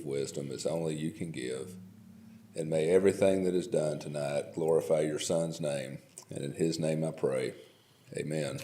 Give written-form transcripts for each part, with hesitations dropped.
wisdom as only you can give. And may everything that is done tonight glorify your Son's name. And in his name I pray. Amen.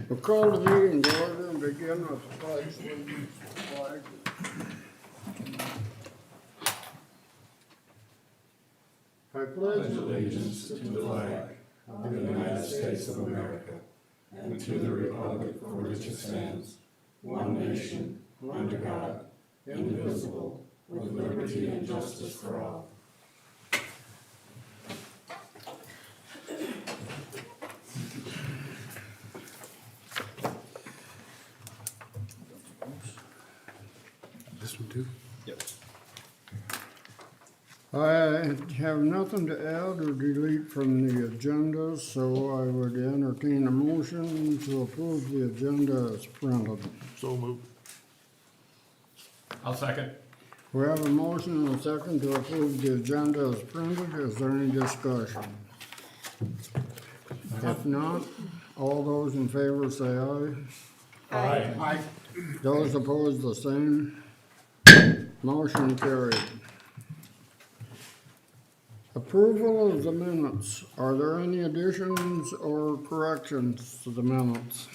We'll call the meeting to order and begin with the pledge allegiance to the flag. I pledge allegiance to the flag of the United States of America and to the republic for which it stands, one nation, under God, indivisible, with liberty and justice for all. This one too? Yep. I have nothing to add or delete from the agenda, so I would entertain a motion to approve the agenda as printed. So moved. I'll second. We have a motion and a second to approve the agenda as printed. Is there any discussion? If not, all those in favor say aye. Aye. Those opposed, the same. Motion carried. Approval of the minutes. Are there any additions or corrections to the minutes?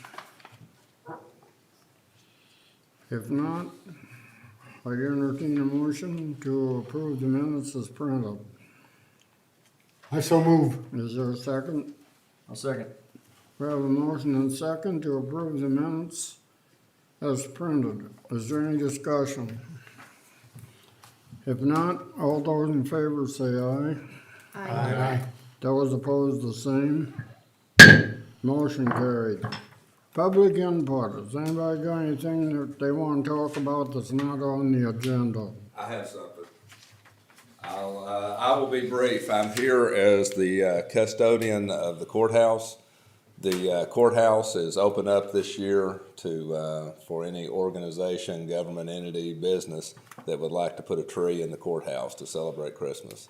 If not, I'd entertain a motion to approve the minutes as printed. I so move. Is there a second? I'll second. We have a motion and second to approve the minutes as printed. Is there any discussion? If not, all those in favor say aye. Aye. Those opposed, the same. Motion carried. Public input. Has anybody got anything that they want to talk about that's not on the agenda? I have something. I will be brief. I'm here as the custodian of the courthouse. The courthouse is open up this year to for any organization, government entity, business that would like to put a tree in the courthouse to celebrate Christmas.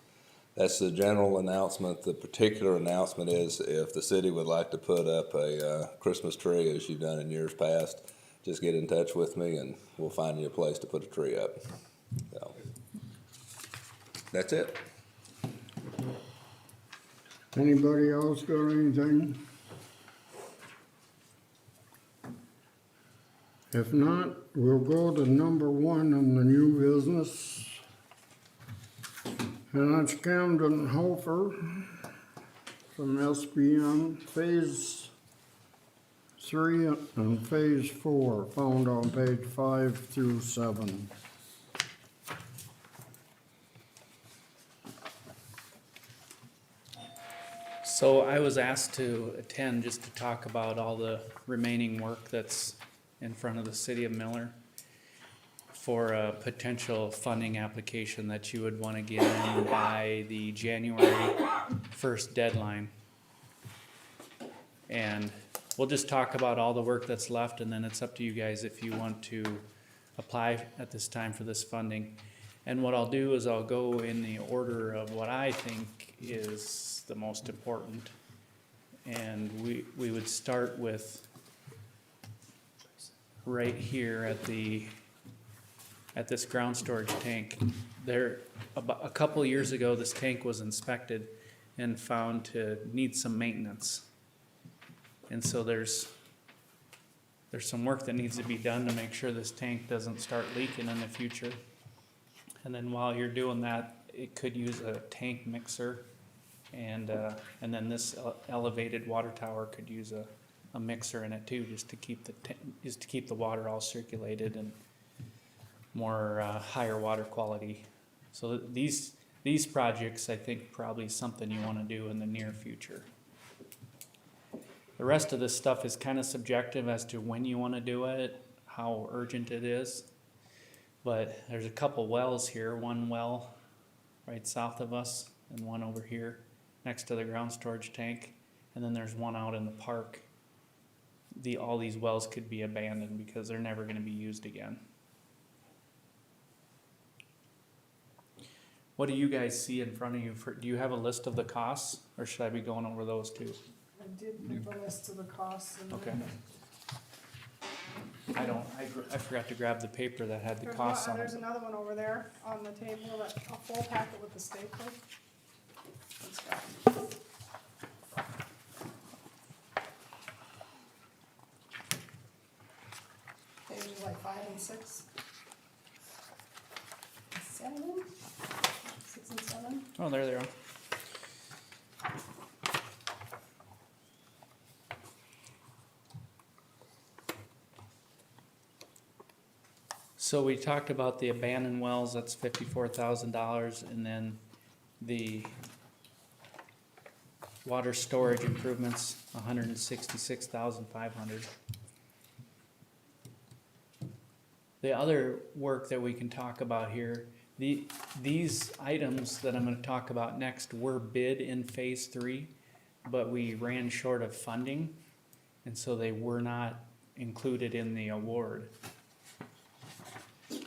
That's the general announcement. The particular announcement is if the city would like to put up a Christmas tree, as you've done in years past, just get in touch with me and we'll find you a place to put a tree up. So, that's it. Anybody else got anything? If not, we'll go to number one on the new business. And that's Camden Hofer from SBM, Phase 3 and Phase 4, found on page 5 through 7. So I was asked to attend just to talk about all the remaining work that's in front of the city of Miller for a potential funding application that you would want to get in by the January 1st deadline. And we'll just talk about all the work that's left, and then it's up to you guys if you want to apply at this time for this funding. And what I'll do is I'll go in the order of what I think is the most important. And we would start with right here at this ground storage tank. There, about a couple years ago, this tank was inspected and found to need some maintenance. And so there's some work that needs to be done to make sure this tank doesn't start leaking in the future. And then while you're doing that, it could use a tank mixer, and then this elevated water tower could use a mixer in it too, just to keep the water all circulated and more higher water quality. So these projects, I think, probably something you want to do in the near future. The rest of this stuff is kind of subjective as to when you want to do it, how urgent it is. But there's a couple wells here, one well right south of us and one over here next to the ground storage tank. and then there's one out in the park. All these wells could be abandoned because they're never gonna be used again. What do you guys see in front of you do you have a list of the costs, or should I be going over those too? I did leave a list of the costs in Okay. there. I forgot to grab the paper that had the costs on There's it. another one over there on the table, a full packet with the stapler. It's got- Pages like 5 and 6. 7? 6 and 7. Oh, there they are. So we talked about the abandoned wells, that's $54,000, and then the water storage improvements, $166,500. The other work that we can talk about here, these items that I'm gonna talk about next were bid in phase 3, but we ran short of funding, and so they were not included in the award.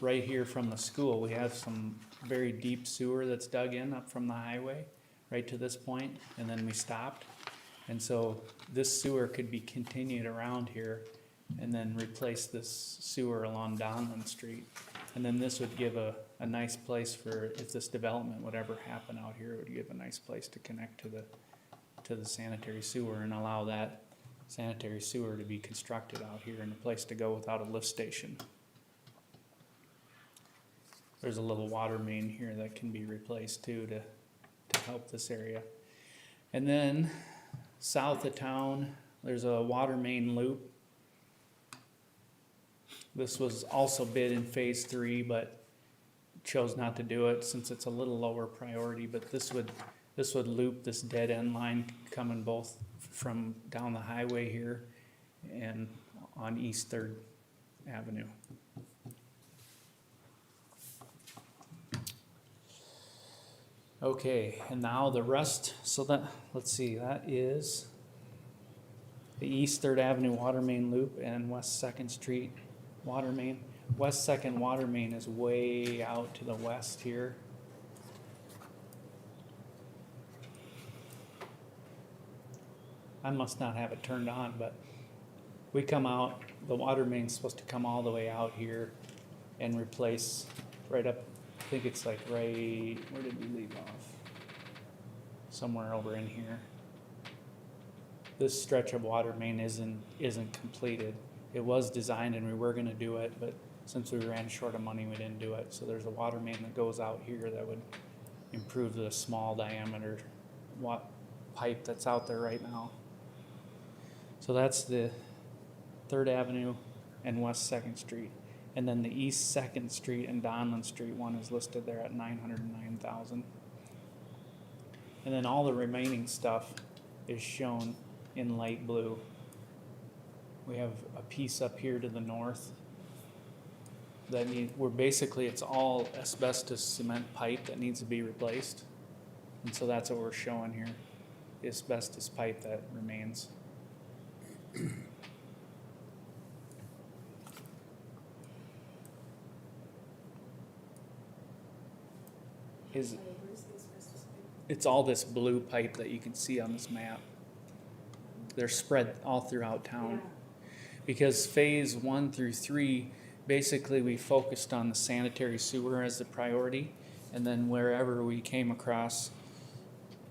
Right here from the school, we have some very deep sewer that's dug in up from the highway, right to this point, and then we stopped. And so this sewer could be continued around here and then replace this sewer along Donlin Street. And then this would give a nice place for, if this development would ever happen out here, it would give a nice place to connect to the sanitary sewer and allow that sanitary sewer to be constructed out here and a place to go without a lift station. There's a little water main here that can be replaced too to help this area. And then south of town, there's a water main loop. This was also bid in phase 3, but chose not to do it since it's a little lower priority, but this would loop this dead end line coming both from down the highway here and on East 3rd Avenue. Okay, and now the rest, so that, let's see, that is the East 3rd Avenue water main loop and West 2nd Street water main. West 2nd water main is way out to the west here. I must not have it turned on, but we come out, the water main's supposed to come all the way out here and replace right up, I think it's like right, where did we leave off? Somewhere over in here. This stretch of water main isn't completed. It was designed and we were gonna do it, but since we ran short of money, we didn't do it. So there's a water main that goes out here that would improve the small diameter pipe that's out there right now. So that's the 3rd Avenue and West 2nd Street. And then the East 2nd Street and Donlin Street one is listed there at $909,000. And then all the remaining stuff is shown in light blue. We have a piece up here to the north that it's all asbestos cement pipe that needs to be replaced. And so that's what we're showing here, the asbestos pipe that remains. It's all this blue pipe that you can see on this map. They're spread all throughout town. Because phase 1 through 3, basically we focused on the sanitary sewer as the priority. And then wherever we came across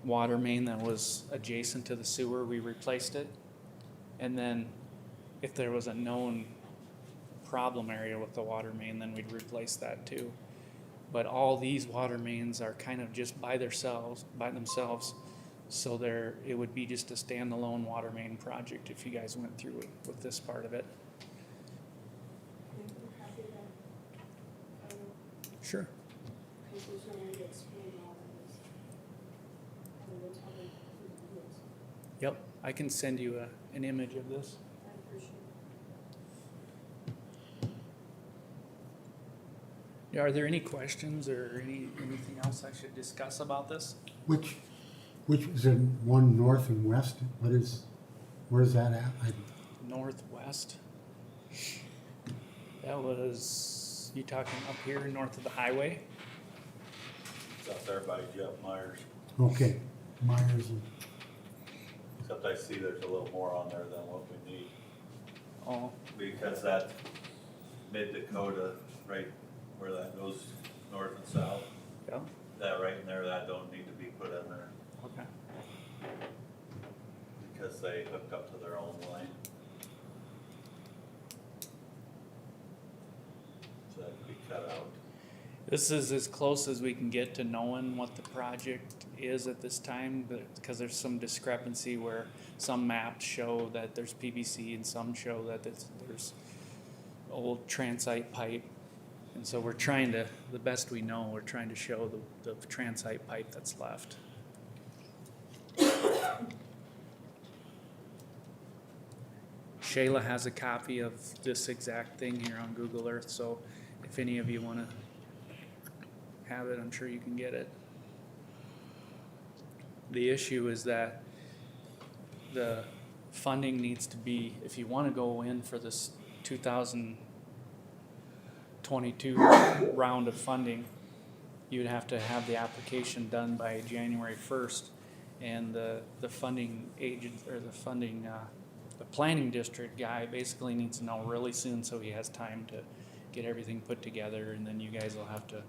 water main that was adjacent to the sewer, we replaced it. And then if there was a known problem area with the water main, then we'd replace that too. But all these water mains are kind of just by themselves, so it would be just a standalone water main project if you guys went through it with this part of it. Sure. Yep, I can send you an image of this. Are there any questions or anything else I should discuss about this? Which Which is it, one north and west? Where's that at? Northwest. That was, you talking up here north of the highway? It's up there by Jeff Myers, Okay, Myers and, except I see there's a little more on there than what we need. Oh, Because that mid-Dakota, right where that goes north and south, yeah, that right in there, that don't need to be put in there okay. because they hooked up to their own line. So that could be cut out. This is as close as we can get to knowing what the project is at this time, because there's some discrepancy where some maps show that there's PVC and some show that there's old transite pipe. And so we're trying to, the best we know, we're trying to show the transite pipe that's left. Shayla has a copy of this exact thing here on Google Earth, so if any of you wanna have it, I'm sure you can get it. The issue is that the funding needs to be, if you wanna go in for this 2022 round of funding, you'd have to have the application done by January 1st. And the funding agent, or the funding, the planning district guy basically needs to know really soon so he has time to get everything put together, and then you guys will have to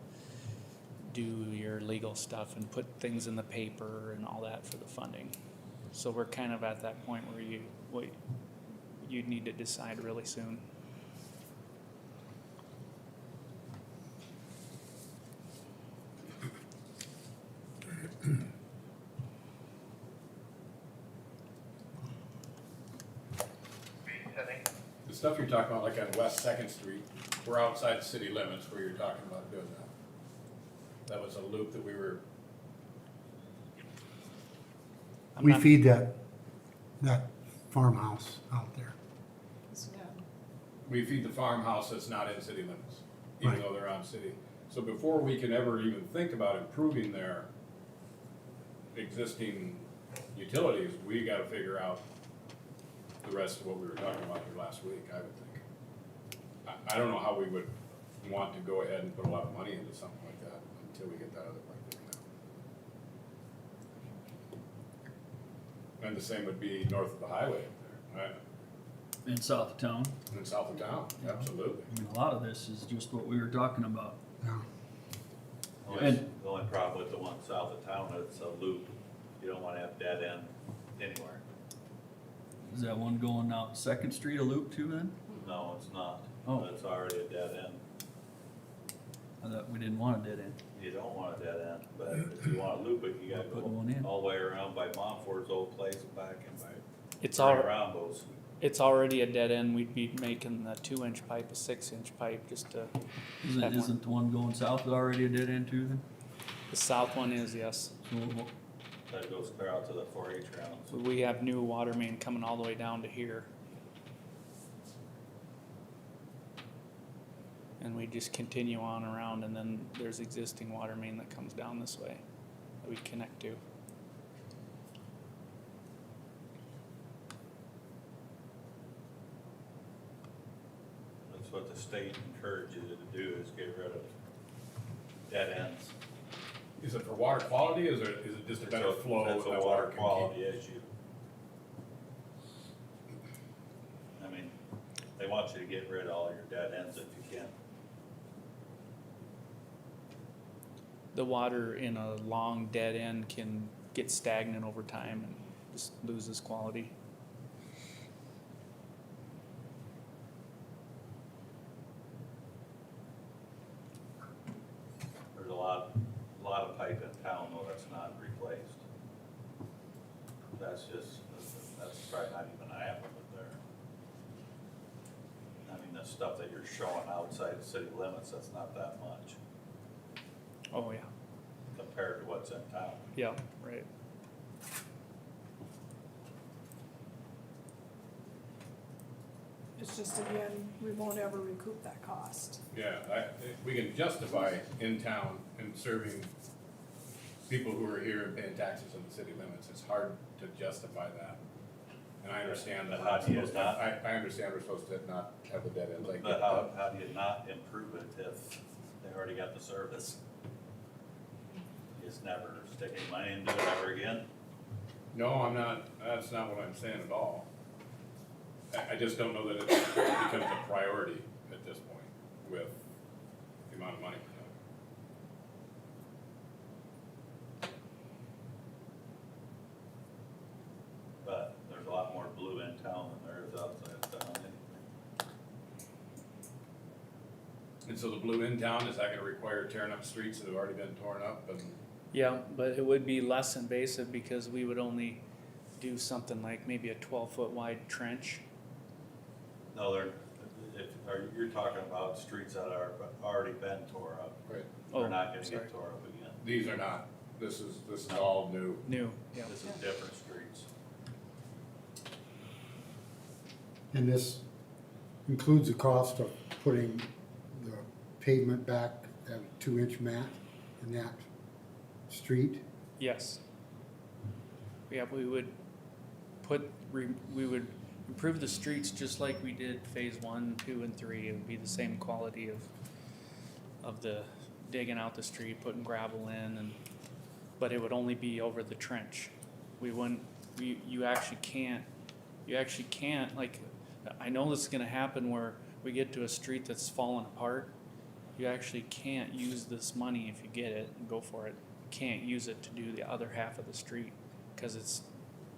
do your legal stuff and put things in the paper and all that for the funding. So we're kind of at that point where you'd need to decide really soon. The stuff you're talking about, like on West Second Street, we're outside the city limits where you're talking about doing that. That was a loop that we were, I'm we not- feed that farmhouse out there. we feed the farmhouse that's not in city limits, even Right. though they're on city. So before we can ever even think about improving their existing utilities, we gotta figure out the rest of what we were talking about here last week, I would think. I don't know how we would want to go ahead and put a lot of money into something like that until we get that other part figured out. And the same would be north of the highway up there, right? In south of town. And south of town, Yeah. absolutely. I mean, a lot of this is just what we were talking about. Yeah. And- The only problem with the one south of town, it's a loop. You don't wanna have dead end anywhere. Is that one going out Second Street a loop too then? No, it's not. Oh. It's already a dead end. I thought we didn't want a dead end. You don't want a dead end, but if you wanna loop it, you gotta Putting one in. go all the way around by Montfort's old place and back and by, It's right all, around those. it's already a dead end. We'd be making the 2-inch pipe a 6-inch pipe just to, Isn't, That one. isn't the one going south already a dead end too then? the south one is, yes. So, That goes clear out to the 4-H grounds. So we have new water main coming all the way down to here. And we just continue on around, and then there's existing water main that comes down this way that we connect to. That's what the state encourages you to do, is get rid of dead ends. Is it for water quality, is it just a better flow That's that a water water can keep? quality issue. I mean, they want you to get rid of all your dead ends if you can. The water in a long dead end can get stagnant over time and just loses quality. There's a lot of pipe in town though that's not replaced. That's probably not even happening there. I mean, the stuff that you're showing outside the city limits, that's not that much Oh, yeah. compared to what's in town. Yeah, right. It's just, again, we won't ever recoup that cost. Yeah, we can justify in town and serving people who are here and paying taxes in the city limits, it's hard to justify that. And I understand that, How do you I understand we're supposed to not have the dead ends, I get But that. how do you not improve it if they already got the service? You just never stick any money into it ever again? No, I'm not, that's not what I'm saying at all. I just don't know that it becomes a priority at this point with the amount of money. But there's a lot more blue in town than there is outside town anyway. And so the blue in town, is that gonna require tearing up streets that have already been torn up and? Yeah, but it would be less invasive because we would only do something like maybe a 12-foot wide trench. No, you're talking about streets that are already been tore up. Right. Oh, They're not gonna sorry. get tore up again. These are not, this is all new. New, yeah. This is different streets. And this includes the cost of putting the pavement back at a 2-inch mat in that street? Yes. Yeah, we would we would improve the streets just like we did phase 1, 2, and 3. It would be the same quality of the digging out the street, putting gravel in, but it would only be over the trench. We wouldn't, you actually can't, like, I know this is gonna happen where we get to a street that's falling apart. You actually can't use this money if you get it and go for it. You can't use it to do the other half of the street because it's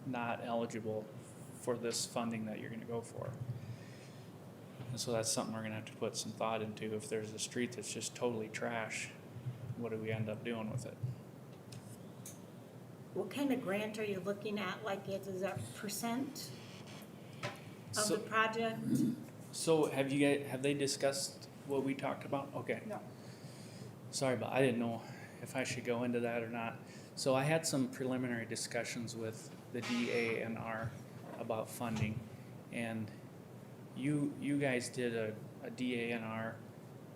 not eligible for this funding that you're gonna go for. And so that's something we're gonna have to put some thought into. If there's a street that's just totally trash, what do we end up doing with it? What kind of grant are you looking at? Like, is that percent of So- the project? So have they discussed what we talked about? Okay. No. Sorry, but I didn't know if I should go into that or not. So I had some preliminary discussions with the DANR about funding, and you guys did a DANR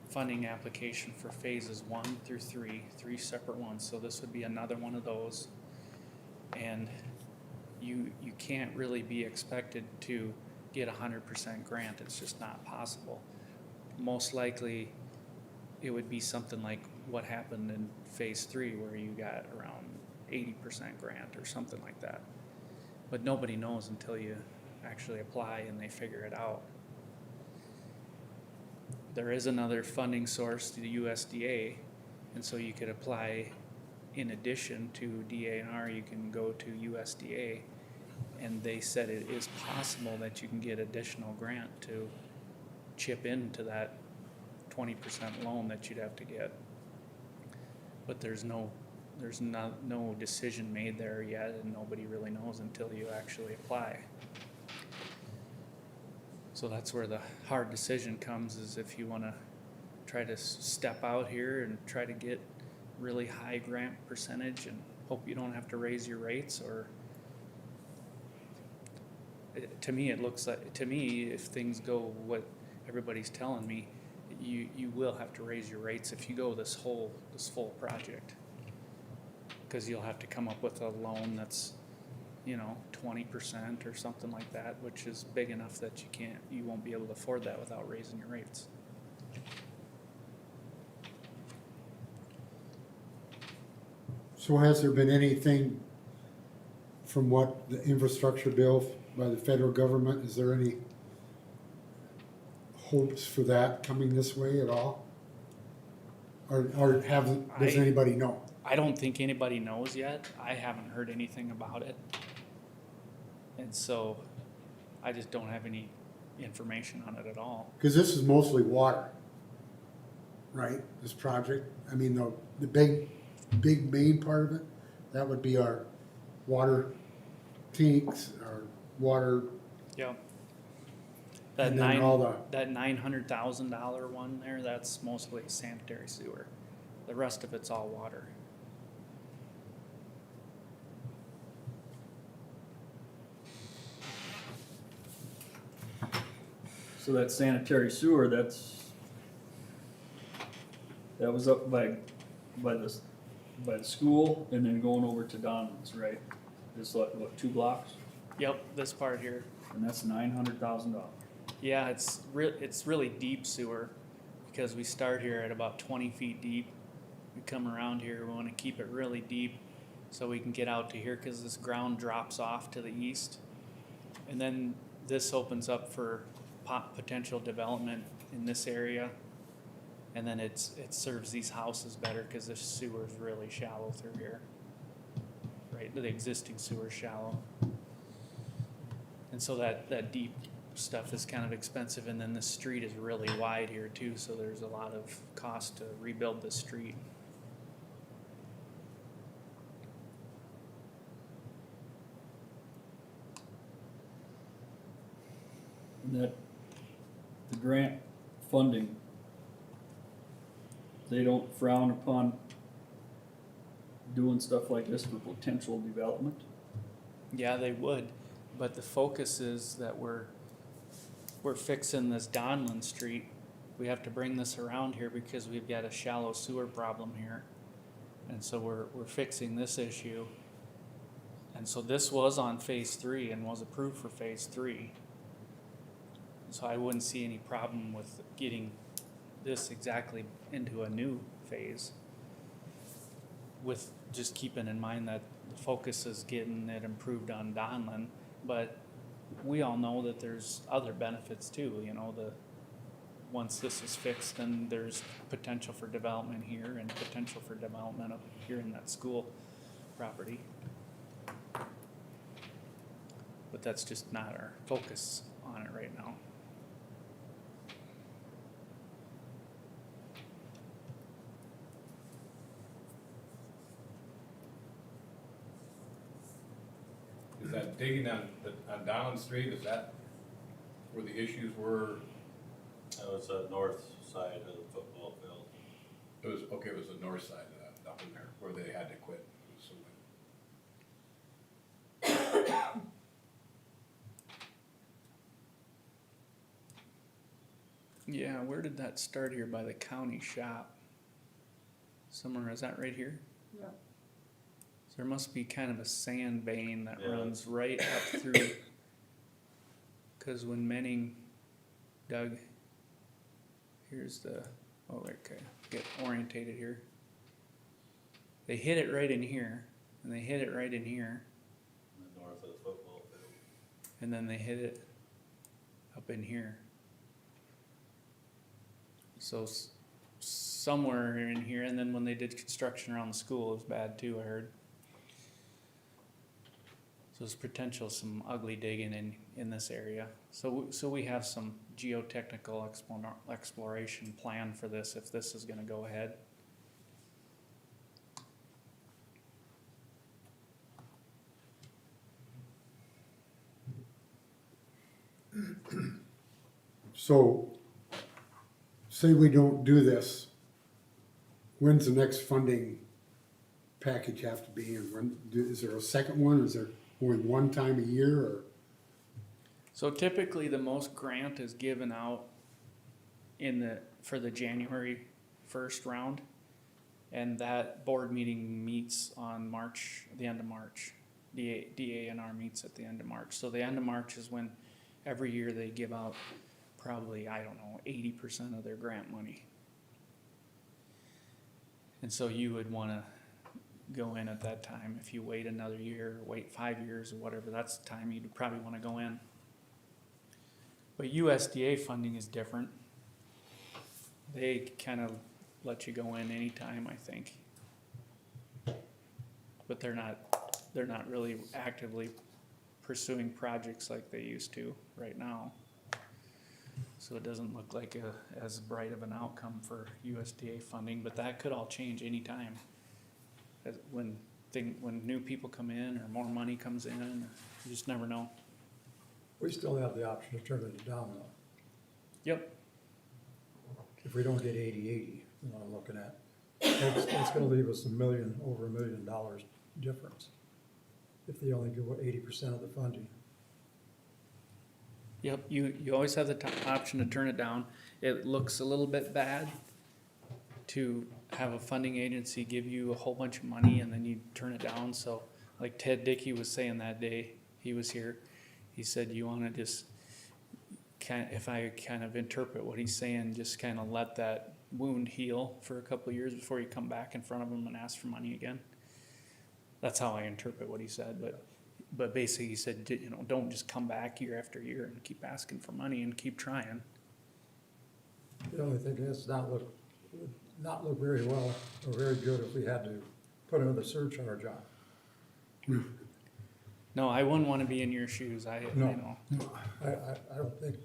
funding application for phases 1 through 3 separate ones. So this would be another one of those, and you can't really be expected to get 100% grant. It's just not possible. Most likely, it would be something like what happened in phase 3 where you got around 80% grant or something like that. But nobody knows until you actually apply and they figure it out. There is another funding source, the USDA, and so you could apply in addition to DANR, you can go to USDA, and they said it is possible that you can get additional grant to chip into that 20% loan that you'd have to get. But there's no decision made there yet, and nobody really knows until you actually apply. So that's where the hard decision comes, is if you wanna try to step out here and try to get really high grant percentage and hope you don't have to raise your rates, or to me, if things go what everybody's telling me, you will have to raise your rates if you go this full project. Cause you'll have to come up with a loan that's, 20% or something like that, which is big enough that you won't be able to afford that without raising your rates. So has there been anything from what the infrastructure bill by the federal government, is there any hopes for that coming this way at all? Or does anybody know? I don't think anybody knows yet. I haven't heard anything about it. And so I just don't have any information on it at all. Cause this is mostly water, right, this project? I mean, the big main part of it, that would be our water tanks, our water, Yeah. That and then all the, that $900,000 one there, that's mostly sanitary sewer. The rest of it's all water. So that sanitary sewer, that was up by this by the school and then going over to Donovan's, right? Just like, what, 2 blocks? Yep, this part here. And that's $900,000. Yeah, it's really deep sewer, because we start here at about 20 feet deep. We come around here, we wanna keep it really deep so we can get out to here, cause this ground drops off to the east. And then this opens up for potential development in this area. And then it serves these houses better, cause the sewer is really shallow through here. Right, the existing sewer is shallow. And so that deep stuff is kind of expensive, and then the street is really wide here too, so there's a lot of cost to rebuild the street. And that, the grant funding, they don't frown upon doing stuff like this for potential development? Yeah, they would, but the focus is that we're fixing this Donlin Street. We have to bring this around here because we've got a shallow sewer problem here. And so we're fixing this issue. And so this was on phase 3 and was approved for phase 3. So I wouldn't see any problem with getting this exactly into a new phase, with just keeping in mind that the focus is getting it improved on Donlin. But we all know that there's other benefits too, you know, once this is fixed, then there's potential for development here and potential for development up here in that school property. But that's just not our focus on it right now. Is that digging on Donald Street, is that where the issues were? That was the north side of the football field. It was the north side of that, up in there, where they had to quit. Yeah, where did that start here? By the county shop? Somewhere, is that right here? Yeah. So there must be kind of a sand vein that Yeah. runs right up through. Cause when Menning dug, here's the, okay, get orientated here. They hit it right in here, and they hit it right in here, In the north of the football field. and then they hit it up in here. So somewhere in here, and then when they did construction around the school, it was bad too, I heard. So there's potential some ugly digging in this area. So we have some geotechnical exploration plan for this if this is gonna go ahead. So, say we don't do this, when's the next funding package have to be in? Is there a second one, is there only one time a year, or? So typically, the most grant is given out for the January 1st round, and that board meeting meets on the end of March. DANR meets at the end of March. So the end of March is when every year they give out probably, 80% of their grant money. And so you would want to go in at that time. If you wait another year, or wait 5 years or whatever, that's the time you'd probably want to go in. But USDA funding is different. They kind of let you go in anytime, I think. But they're not really actively pursuing projects like they used to right now. So it doesn't look like as bright of an outcome for USDA funding, but that could all change anytime. When new people come in or more money comes in, you just never know. We still have the option to turn it down though. Yep. If we don't get 80-80, what I'm looking at. It's gonna leave us over $1 million difference. If they only give 80% of the funding. Yep, you always have the option to turn it down. It looks a little bit bad to have a funding agency give you a whole bunch of money and then you turn it down. So like Ted Dickey was saying that day he was here, he said, you wanna just if I kind of interpret what he's saying, just kind of let that wound heal for a couple of years before you come back in front of him and ask for money again. That's how I interpret what he said, but basically he said, you know, don't just come back year after year and keep asking for money and keep trying. The only thing is would not look very well or very good if we had to put another surcharge on. No, I wouldn't want to be in your shoes. I No. know. I don't think,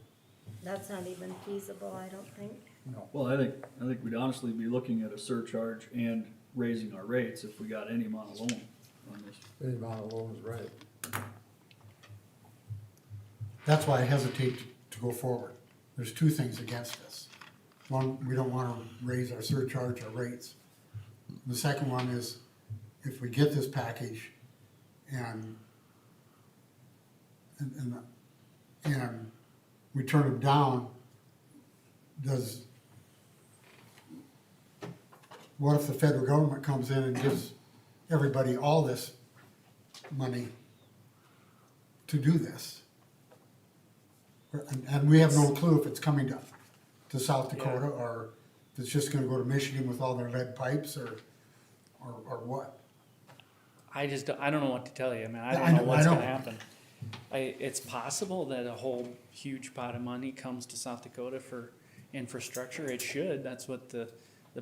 That's not even feasible, I don't think. no. Well, I think we'd honestly be looking at a surcharge and raising our rates if we got any amount of loan on this. The amount of loans, right. That's why I hesitate to go forward. There's two things against us. One, we don't wanna raise our surcharge or rates. The second one is, if we get this package and we turn it down, what if the federal government comes in and gives everybody all this money to do this? And we have no clue if it's coming to South Dakota, or if it's just gonna go to Michigan with all their lead pipes, or what. I don't know what to tell you. I mean, I Yeah, don't know what's I know. going to happen. It's possible that a whole huge pot of money comes to South Dakota for infrastructure. It should. That's what the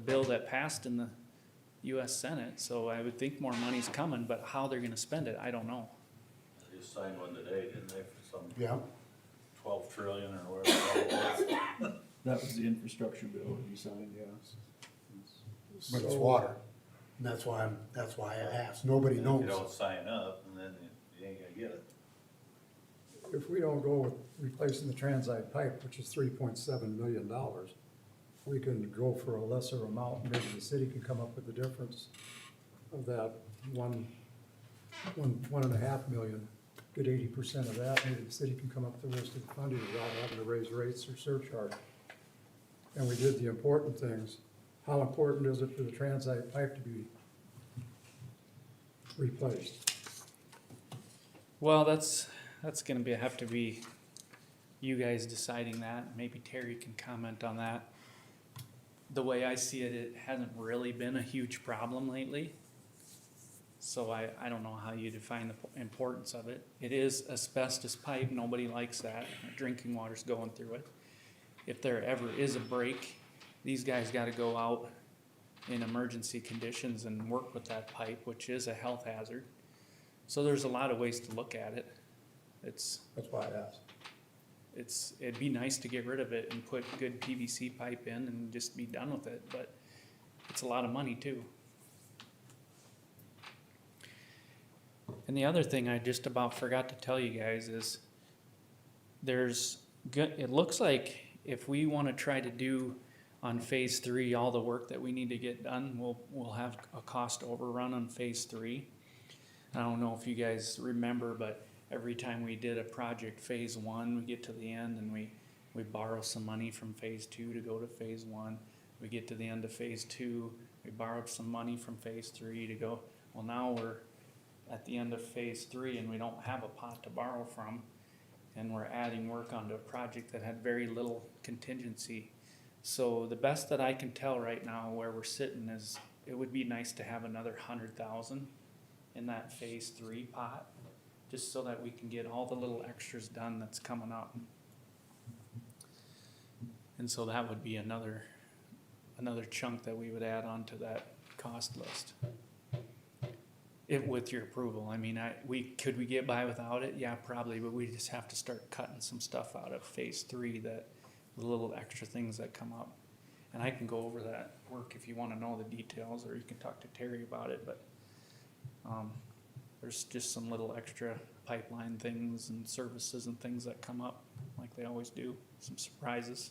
bill that passed in the U.S. Senate. So I would think more money's coming, but how they're going to spend it, I don't know. They just signed one today, didn't they, for some Yeah, 12 trillion or whatever it was? That was the infrastructure bill that you signed, yes. but it's So- water. And that's why I asked. Nobody If you don't knows. sign up, and then you ain't gonna get it. If we don't go with replacing the transite pipe, which is $3.7 million, we can go for a lesser amount, maybe the city can come up with the difference of that one and a half million, get 80% of that, maybe the city can come up with the rest of the funding without having to raise rates or surcharge. And we did the important things. How important is it for the transite pipe to be replaced? Well, that's going to have to be you guys deciding that. Maybe Terry can comment on that. The way I see it, it hasn't really been a huge problem lately. So I don't know how you define the importance of it. It is asbestos pipe. Nobody likes that. Drinking water's going through it. If there ever is a break, these guys got to go out in emergency conditions and work with that pipe, which is a health hazard. So there's a lot of ways to look at it. That's why I asked. It'd be nice to get rid of it and put good PVC pipe in and just be done with it, but it's a lot of money too. And the other thing I just about forgot to tell you guys is it looks like if we want to try to do on phase 3 all the work that we need to get done, we'll have a cost overrun on phase 3. I don't know if you guys remember, but every time we did a project phase 1, we get to the end and we borrow some money from phase 2 to go to phase 1. We get to the end of phase 2, we borrowed some money from phase 3 to go. Well, now we're at the end of phase 3 and we don't have a pot to borrow from, and we're adding work onto a project that had very little contingency. So the best that I can tell right now where we're sitting is it would be nice to have another 100,000 in that phase 3 pot, just so that we can get all the little extras done that's coming up. And so that would be another chunk that we would add on to that cost list. With your approval. I mean, could we get by without it? Yeah, probably, but we just have to start cutting some stuff out of phase 3, the little extra things that come up. And I can go over that work if you want to know the details, or you can talk to Terry about it, but there's just some little extra pipeline things and services and things that come up like they always do, some surprises.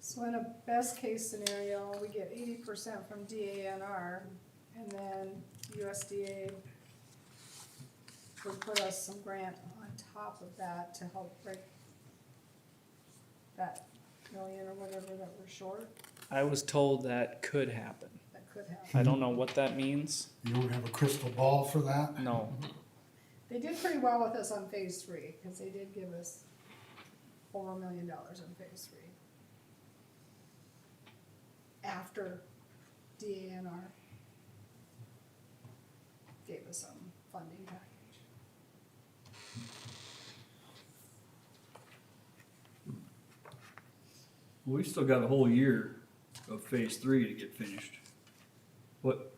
So in a best case scenario, we get 80% from DANR, and then USDA would put us some grant on top of that to help break that million or whatever that we're short, I was told that could happen. that could happen. I don't know what that means. You don't have a crystal ball for that? No. They did pretty well with us on phase three, cause they did give us over $1 million on phase three. After DANR gave us some funding package. Well, we still got a whole year of phase three to get finished. What,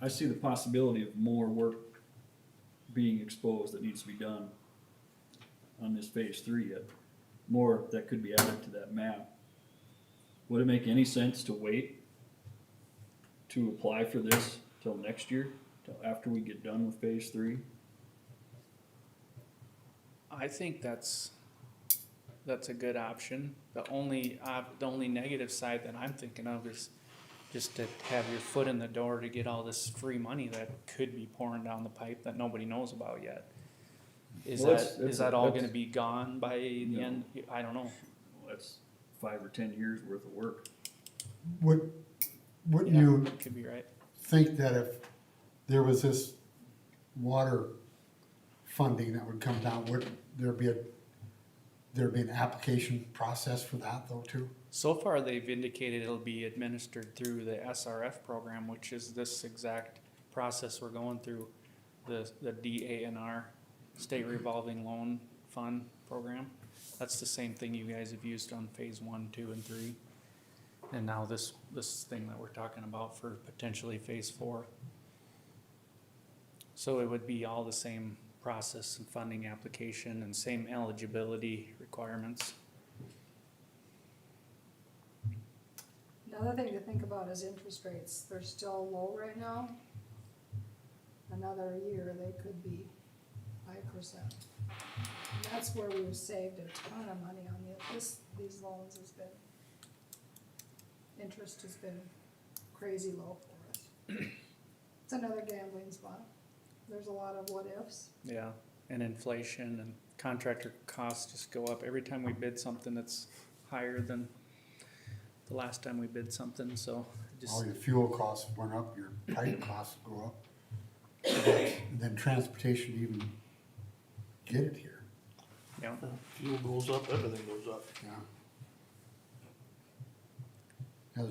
I see the possibility of more work being exposed that needs to be done on this phase three yet. More that could be added to that map. Would it make any sense to wait to apply for this till next year, till after we get done with phase three? I think that's a good option. The only negative side that I'm thinking of is just to have your foot in the door to get all this free money that could be pouring down the pipe that nobody knows about yet. Is Well, is that all gonna be gone by the No. end? I don't know. Well, that's 5 or 10 years worth of work. Wouldn't Yeah, you you could be right. think that if there was this water funding that would come down, would there be an application process for that though too? So far, they've indicated it'll be administered through the SRF program, which is this exact process we're going through, the DANR, State Revolving Loan Fund Program. That's the same thing you guys have used on phase 1, 2, and 3. And now this thing that we're talking about for potentially phase 4. So it would be all the same process and funding application and same eligibility requirements. Another thing to think about is interest rates. They're still low right now. Another year, they could be 5%. And that's where we've saved a ton of money on these loans has been, interest has been crazy low for us. It's another gambling spot. There's a lot of what ifs. Yeah, and inflation and contractor costs just go up. Every time we bid something, it's higher than the last time we bid something, so All just, your fuel costs went up, your pipe costs go up. And then transportation to even get it here, yeah. Fuel goes up, everything goes up. yeah. Yeah,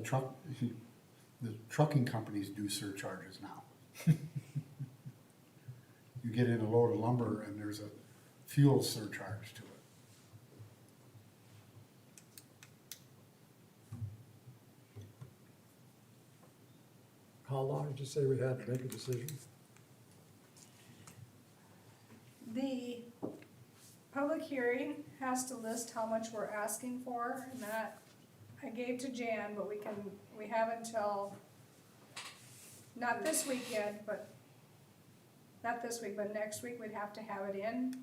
the trucking companies do surcharges now. You get in a load of lumber and there's a fuel surcharge to it. How long did you say we had to make a decision? The public hearing has to list how much we're asking for, and that I gave to Jan, but we have until, not this week yet, but, not this week, but next week we'd have to have it in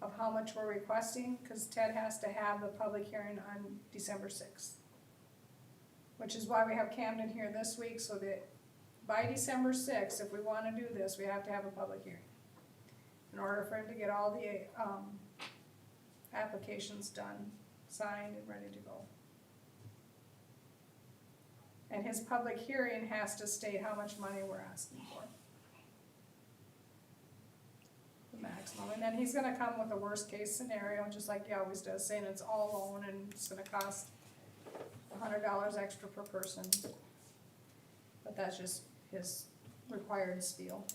of how much we're requesting, cause Ted has to have the public hearing on December 6th. Which is why we have Camden here this week, so that by December 6th, if we wanna do this, we have to have a public hearing. In order for him to get all the, applications done, signed and ready to go. And his public hearing has to state how much money we're asking for. The maximum, and then he's gonna come with a worst case scenario, just like he always does, saying it's all loan and it's gonna cost $100 extra per person. But that's just his required spiel.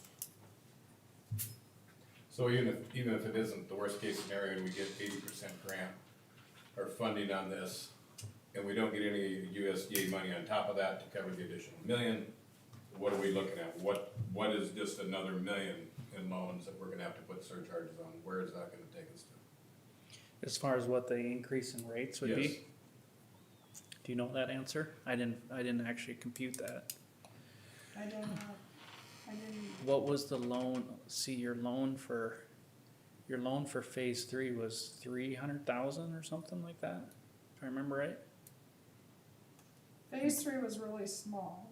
So even if it isn't the worst case scenario and we get 80% grant or funding on this, and we don't get any USDA money on top of that to cover the additional million, what are we looking at? What is just another million in loans that we're gonna have to put surcharges on? Where is that gonna take us to? As far as what the increase in rates would Yes. be? Do you know that answer? I didn't actually compute that. I didn't. What was the loan, see, your loan for phase 3 was 300,000 or something like that, if I remember right? Phase 3 was really small.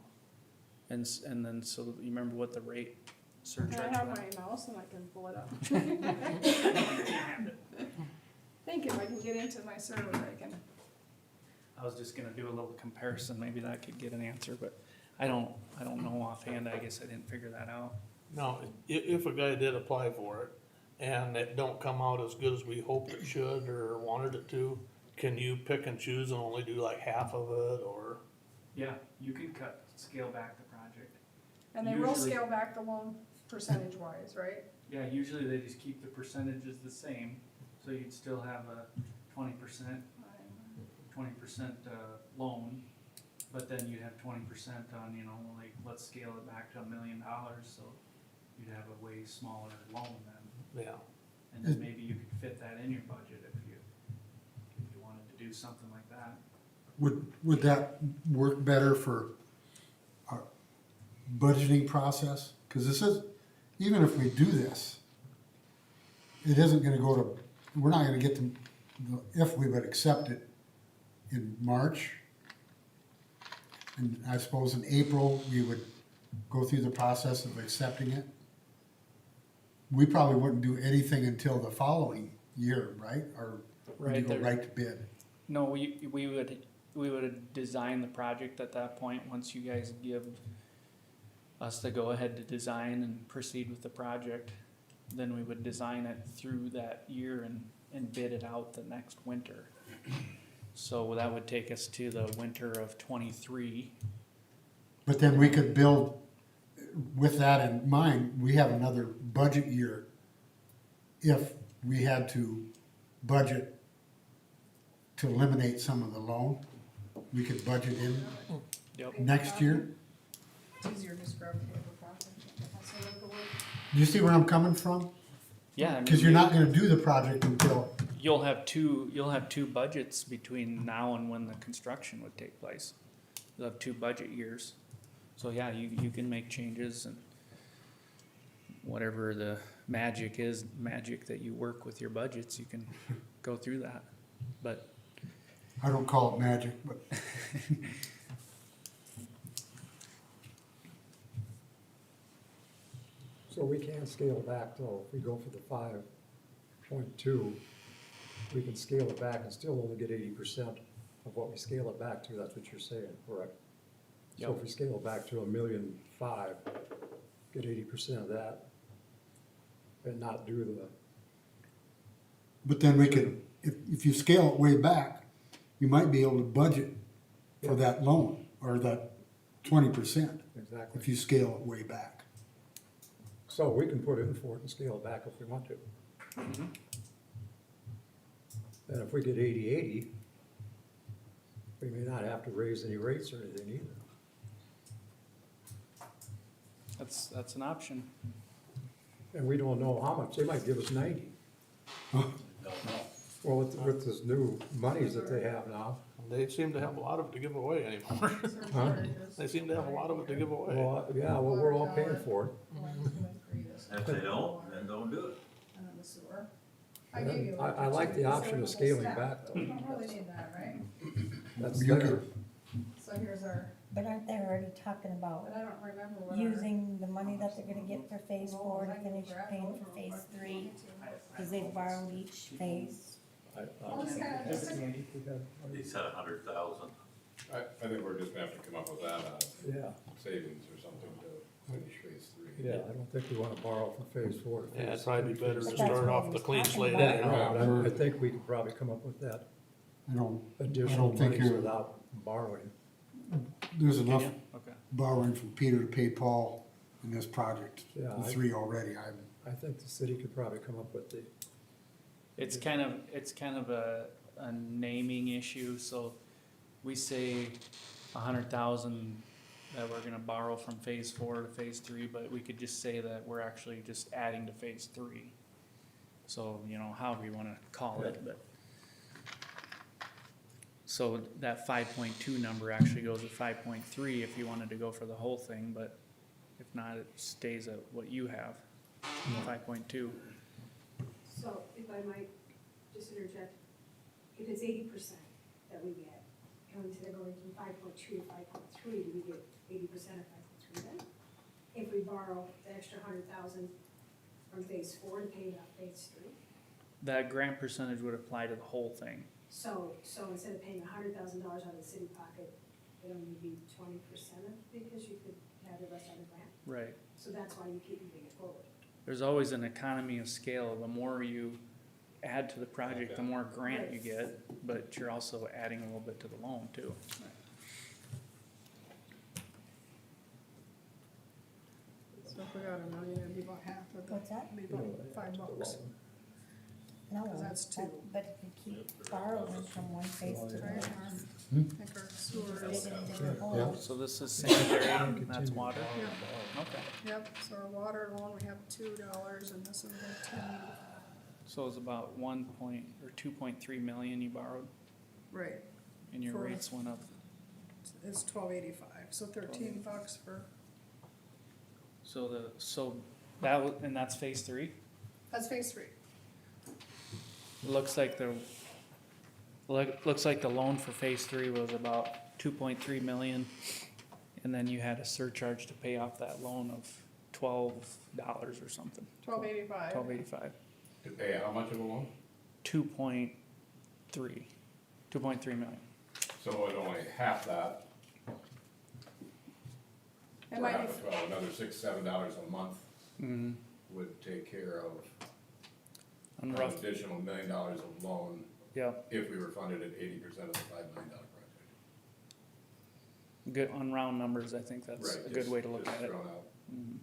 And then, so you remember what the rate surcharge I for have that. my mouse and I can pull it up. Think if I can get into my server, I can. I was just gonna do a little comparison, maybe that could get an answer, but I don't know offhand, I guess I didn't figure that out. Now, if a guy did apply for it and it don't come out as good as we hoped it should or wanted it to, can you pick and choose and only do like half of it or? Yeah, you can scale back the project. And they will Usually- scale back the loan percentage wise, right? Yeah, usually they just keep the percentages the same, so you'd still have a 20% loan, but then you'd have 20% on, like, let's scale it back to $1 million, so you'd have a way smaller loan then. Yeah. And then maybe you could fit that in your budget if you wanted to do something like that. Would that work better for our budgeting process? Cause this is, even if we do this, it isn't gonna go to, we're not gonna get to, if we would accept it in March. And I suppose in April, we would go through the process of accepting it. We probably wouldn't do anything until the following year, right? Or would you Right, go there- right to bid? No, we would design the project at that point, once you guys give us the go-ahead to design and proceed with the project. Then we would design it through that year and bid it out the next winter. So that would take us to the winter of '23. But then we could build, with that in mind, we have another budget year. If we had to budget to eliminate some of the loan, we could budget in Yep. next year. It's easier to scrub paper profit. That's a little word. Do you see where I'm coming from? Yeah, I mean, Cause you're not gonna do the project until, you'll have two budgets between now and when the construction would take place. You'll have 2 budget years. So yeah, you can make changes and whatever the magic that you work with your budgets, you can go through that. But I don't call it magic, but So we can scale back though, if we go for the 5.2, we can scale it back and still only get 80% of what we scale it back to, that's what you're saying, correct? So Yep. if we scale it back to $1.5 million, get 80% of that, and not do the, but then we could, if you scale it way back, you might be able to budget for that loan or that 20% exactly. if you scale it way back. So we can put in for it and scale it back if we want to. mhm. And if we get 80/80, we may not have to raise any rates or anything either. That's an option. And we don't know how much, they might give us 90. Well, with this new monies that they have now, They seem to have a lot of it to give away anymore. huh? They seem to have a lot of it to give away. Well, yeah, well, we're all paying for it. If they don't, then don't do it. The sewer. I gave you. I like the option of scaling back We though. don't really need that, right? That's You better. could- So here's our, But aren't they already talking about but I don't remember what our. using the money that they're gonna get for phase 4 to finish paying for phase 3? Cause they've borrowed each phase. Well, just kinda- just a- He said 100,000. I think we're just gonna have to come up with that, Yeah, savings or something to finish phase 3. yeah, I don't think we wanna borrow from phase 4 to phase 3. Yeah, it'd probably be better to But that's start what off he the was clean talking slate about. anyhow. I think we could probably come up with that I don't additional think monies you're- without borrowing. There's enough Yeah, okay. borrowing from Peter to pay Paul in this project, Yeah, the I- 3 already. I think the city could probably come up with the, It's kind of a naming issue, so we say 100,000 that we're gonna borrow from phase 4 to phase 3, but we could just say that we're actually just adding to phase 3. So, however you wanna call it, but. So that 5.2 number actually goes to 5.3 if you wanted to go for the whole thing, but if not, it stays at what you have, 5.2. So if I might just interject, if it's 80% that we get, and instead of going from 5.2 to 5.3, do we get 80% of 5.3 then? If we borrow the extra 100,000 from phase 4 to pay off phase 3? That grant percentage would apply to the whole thing. So instead of paying $100,000 out of the city pocket, it only be 20% of, because you could have the rest out of grant? Right. So that's why you keep moving it forward. There's always an economy of scale. The more you add to the project, the more grant you get, but you're also adding a little bit to the loan too. So if we got $1 million, it'd be about half of What's it, that? it'd be about $5. No, 'Cause that's two. But if you keep borrowing from one phase to the Right, next, I think our sewer is, dig a bigger hole. So this is sanitary, that's water? yeah, Okay. yep, so our water loan, we have $2 and this is about 10. So it's about 2.3 million you borrowed Right, and your For- rates went up. it's $12.85, so $13 for, And that's phase 3? that's phase 3. Looks like the loan for phase 3 was about 2.3 million. And then you had a surcharge to pay off that loan of $12 or something. $12.85. $12.85. To pay how much of a loan? 2.3 million. So at only half that, It might be, perhaps, well, another $6-7 a month Mm-hmm. would take care of On an rough, additional $1 million of loan yeah, if we were funded at 80% of the $5 million project. good, on round numbers, I think that's Right, a good just- way to look just at it. thrown out. Mhm.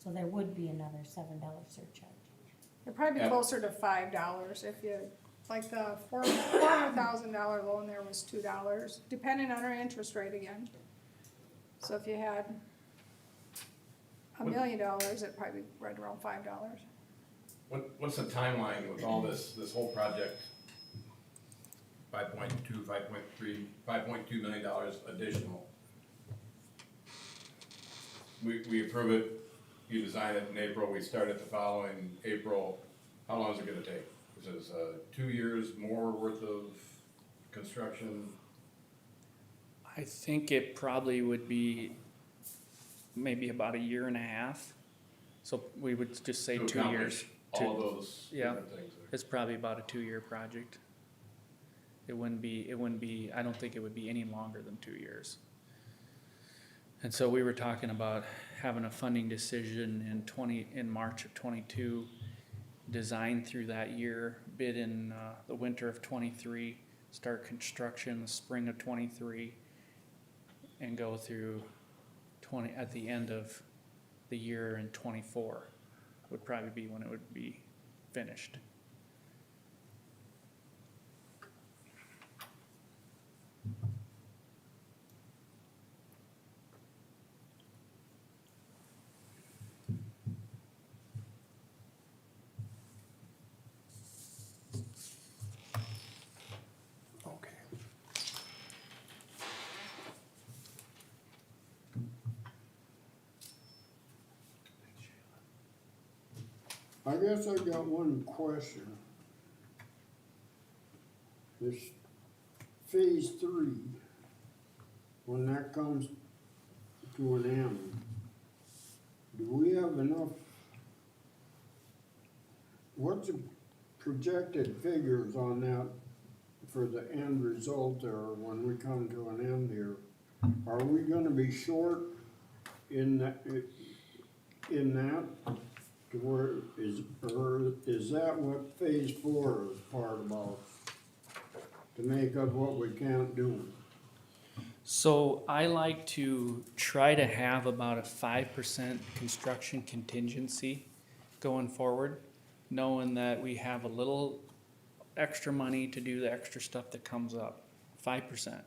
So there would be another $7 surcharge. it'd probably be Yeah. closer to $5 if you, like the $400,000 loan there was $2, depending on our interest rate again. So if you had $1 million, it'd probably be right around $5. What's the timeline with all this whole project? 5.2 million dollars additional. We approve it, you design it in April, we start it the following April. How long is it gonna take? Is this 2 years more worth of construction? I think it probably would be maybe about a year and a half. So we would just say to 2 years. accomplish all of those Yeah. different things? It's probably about a 2-year project. It wouldn't be, I don't think it would be any longer than 2 years. And so we were talking about having a funding decision in March of '22, design through that year, bid in, the winter of '23, start construction the spring of '23, and go through at the end of the year in '24 would probably be when it would be finished. Okay. I guess I got one question. This phase 3, when that comes to an end, do we have enough? What's the projected figures on that for the end result there when we come to an end here? Are we gonna be short in that, to where is that what phase 4 is part about? To make up what we can't do? So I like to try to have about a 5% construction contingency going forward, knowing that we have a little extra money to do the extra stuff that comes up, 5%.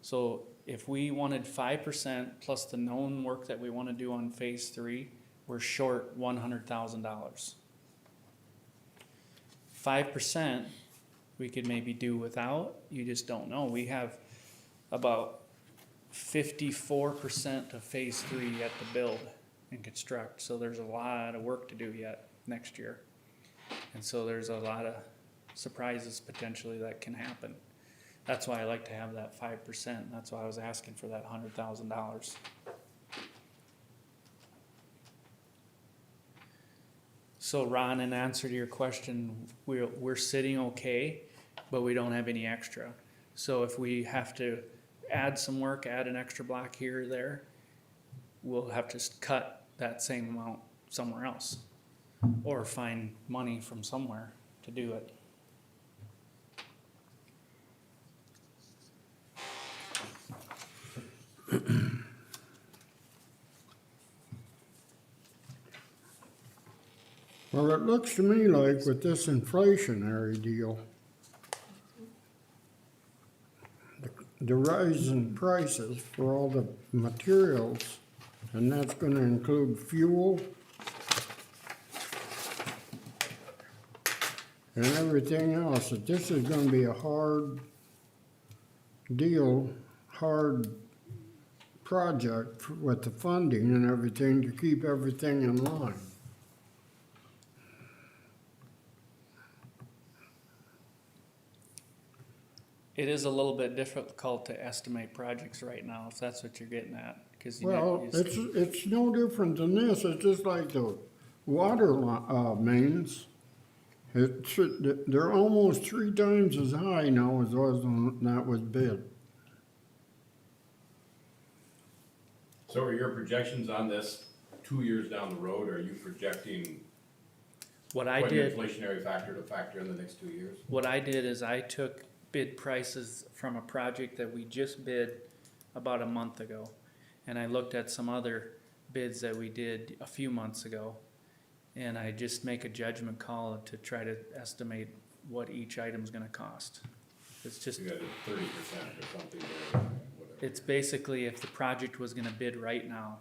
So if we wanted 5% plus the known work that we want to do on phase 3, we're short $100,000. 5% we could maybe do without, you just don't know. We have about 54% of phase 3 yet to build and construct, so there's a lot of work to do yet next year. And so there's a lot of surprises potentially that can happen. That's why I like to have that 5%, that's why I was asking for that $100,000. So Ron, in answer to your question, we're sitting okay, but we don't have any extra. So if we have to add some work, add an extra block here or there, we'll have to cut that same amount somewhere else. Or find money from somewhere to do it. Well, it looks to me like with this inflationary deal, the rise in prices for all the materials, and that's gonna include fuel and everything else, that this is gonna be a hard deal, hard project with the funding and everything to keep everything in line. It is a little bit difficult to estimate projects right now, if that's what you're getting at, cause you Well, it's no different than this, it's just like the water mains. They're almost 3 times as high now as was when that was bid. So are your projections on this 2 years down the road, are you projecting what I what did, inflationary factor to factor in the next 2 years? what I did is I took bid prices from a project that we just bid about a month ago. And I looked at some other bids that we did a few months ago. And I just make a judgment call to try to estimate what each item's gonna cost. It's just, You got 30% or something there, whatever. it's basically if the project was gonna bid right now,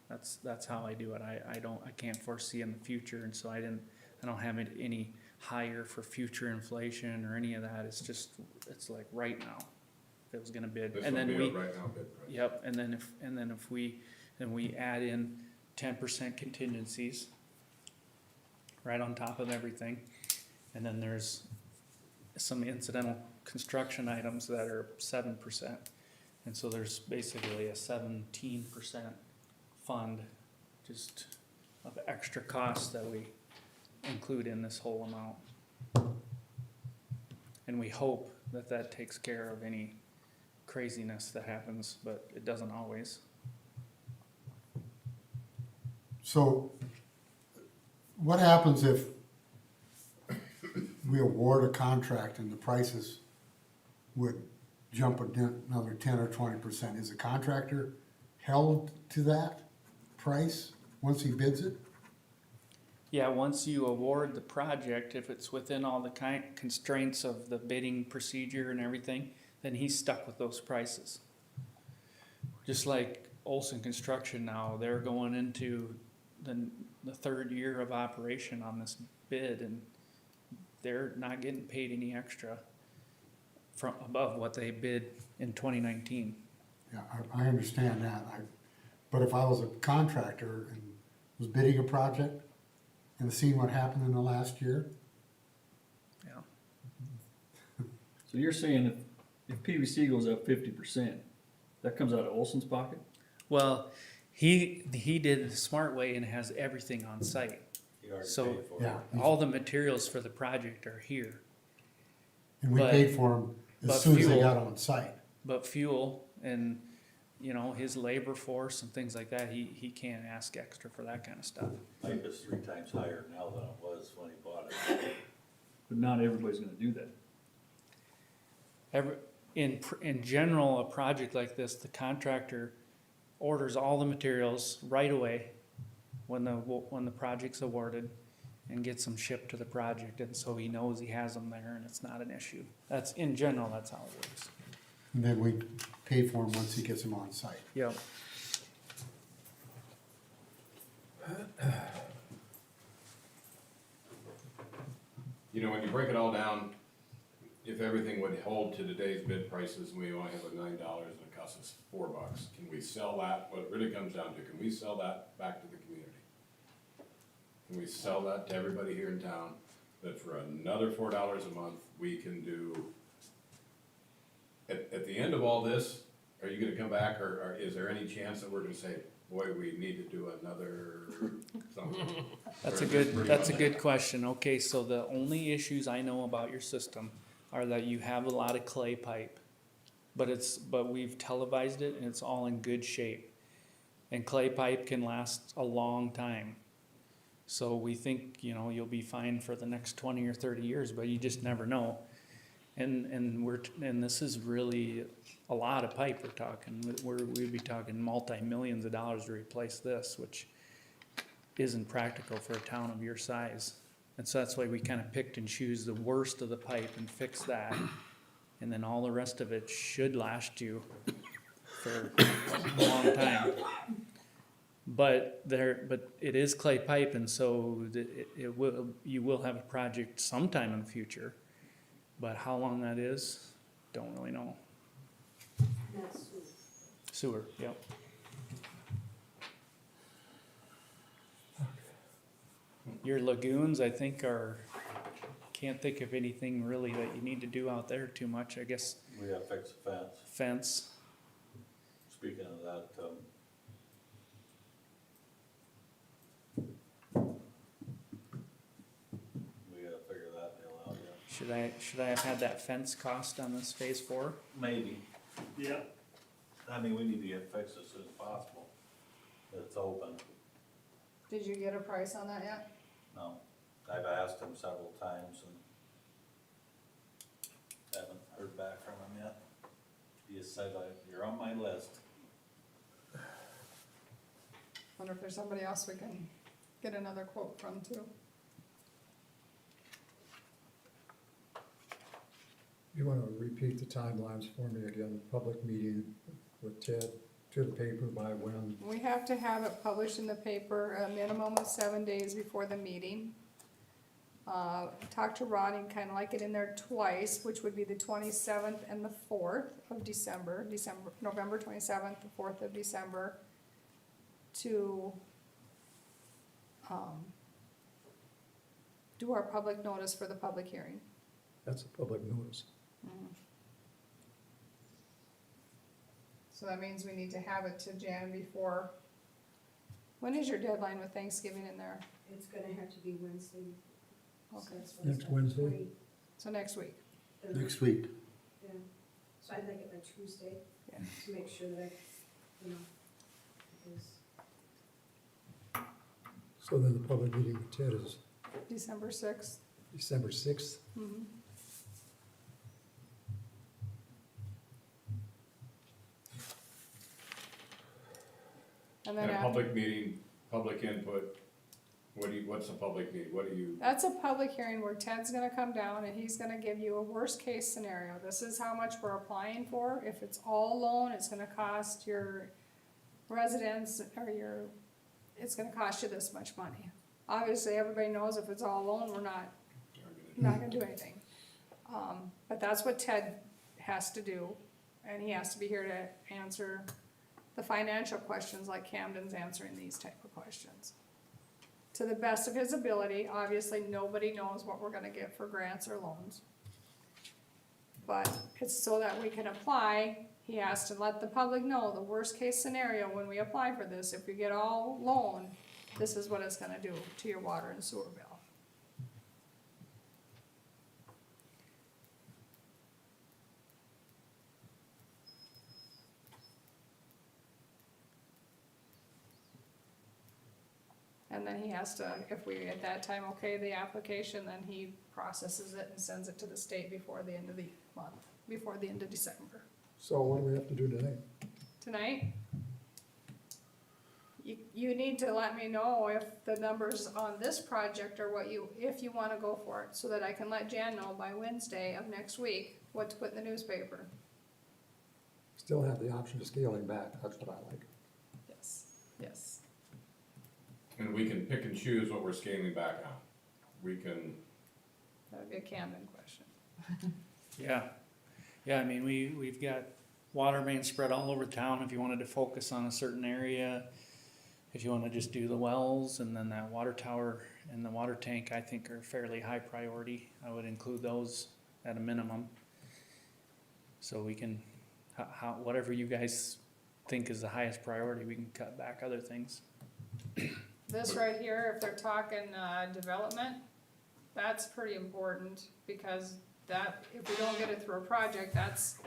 that's how I do it. I can't foresee in the future, and so I don't have it any higher for future inflation or any of that. It's like right now, if it was gonna bid. This And would then be we, a right now bid price. yep, and then if we add in 10% contingencies right on top of everything. And then there's some incidental construction items that are 7%. And so there's basically a 17% fund just of extra costs that we include in this whole amount. And we hope that that takes care of any craziness that happens, but it doesn't always. So what happens if we award a contract and the prices would jump another 10 or 20%? Is the contractor held to that price once he bids it? Yeah, once you award the project, if it's within all the constraints of the bidding procedure and everything, then he's stuck with those prices. Just like Olson Construction now, they're going into the third year of operation on this bid, and they're not getting paid any extra from above what they bid in 2019. Yeah, I understand that. But if I was a contractor and was bidding a project and seeing what happened in the last year, Yeah. So you're saying if PVC goes up 50%, that comes out of Olson's pocket? Well, he did it the smart way and has everything on site. You already So- paid for it. yeah, All the materials for the project are here. and we But- paid for them but as soon as they fuel- got on site. But fuel and, his labor force and things like that, he can't ask extra for that kind of stuff. Pipe is 3 times higher now than it was when he bought it. But not everybody's gonna do that. In general, a project like this, the contractor orders all the materials right away when the project's awarded and gets them shipped to the project, and so he knows he has them there and it's not an issue. In general, that's how it works. And then we pay for them once he gets them on site. Yep. When you break it all down, if everything would hold to today's bid prices, and we only have $9 and it costs us $4, can we sell that? What it really comes down to, can we sell that back to the community? Can we sell that to everybody here in town, that for another $4 a month, we can do, at the end of all this, are you gonna come back, or is there any chance that we're gonna say, boy, we need to do another something? That's Or a is this good, pretty that's a much- good question. Okay, so the only issues I know about your system are that you have a lot of clay pipe. But we've televised it and it's all in good shape. And clay pipe can last a long time. So we think, you'll be fine for the next 20 or 30 years, but you just never know. And this is really a lot of pipe we're talking. We'd be talking multi-millions of dollars to replace this, which isn't practical for a town of your size. And so that's why we kind of picked and choose the worst of the pipe and fix that. And then all the rest of it should last you for a long time. But it is clay pipe, and so you will have a project sometime in the future. But how long that is, don't really know. That's Sewer, yep. Your lagoons, I think, can't think of anything really that you need to do out there too much, I guess. We gotta fix the fence. Fence, Speaking of that, we gotta figure that deal out, yeah. should I have had that fence cost on this phase 4? Maybe. Yeah. I mean, we need to get fixed as soon as possible. It's open. Did you get a price on that yet? No, I've asked him several times and haven't heard back from him yet. He just said, you're on my list. Wonder if there's somebody else we can get another quote from too. You wanna repeat the timelines for me again, public meeting with Ted, to the paper by when? We have to have it published in the paper a minimum of 7 days before the meeting. Talk to Ronnie, kinda like it in there twice, which would be the 27th and the 4th of December, November 27th, the 4th of December, to, do our public notice for the public hearing. That's a public notice. So that means we need to have it to Jan before, when is your deadline with Thanksgiving in there? It's gonna have to be Wednesday. So Okay, that's what it's Next Wednesday? 20 so next week. Next week. Yeah, so I'd like it by Tuesday. Yeah. To make sure that because So then the public meeting with Ted is December 6th. December 6th? Mhm. And then And a after, public meeting, public input, what's a public meeting, what do you, that's a public hearing where Ted's gonna come down and he's gonna give you a worst case scenario. This is how much we're applying for. If it's all loan, it's gonna cost your residents or it's gonna cost you this much money. Obviously, everybody knows if it's all loan, we're not gonna do anything. But that's what Ted has to do, and he has to be here to answer the financial questions like Camden's answering these type of questions. To the best of his ability, obviously, nobody knows what we're gonna get for grants or loans. But it's so that we can apply, he has to let the public know the worst case scenario when we apply for this, if we get all loan, this is what it's gonna do to your water and sewer bill. And then he has to, if we at that time okay the application, then he processes it and sends it to the state before the end of the month, before the end of December. So what do we have to do tonight? Tonight, you need to let me know if the numbers on this project are what if you wanna go for it, so that I can let Jan know by Wednesday of next week what to put in the newspaper. Still have the option of scaling back, that's what I like. Yes, yes. and we can pick and choose what we're scaling back on. We can, That would be a Camden question. Yeah, I mean, we've got water mains spread all over town. If you wanted to focus on a certain area, if you wanna just do the wells, and then that water tower and the water tank, I think are fairly high priority. I would include those at a minimum. So we can whatever you guys think is the highest priority, we can cut back other things. This right here, if they're talking, development, that's pretty important, because that, if we don't get it through a project, that's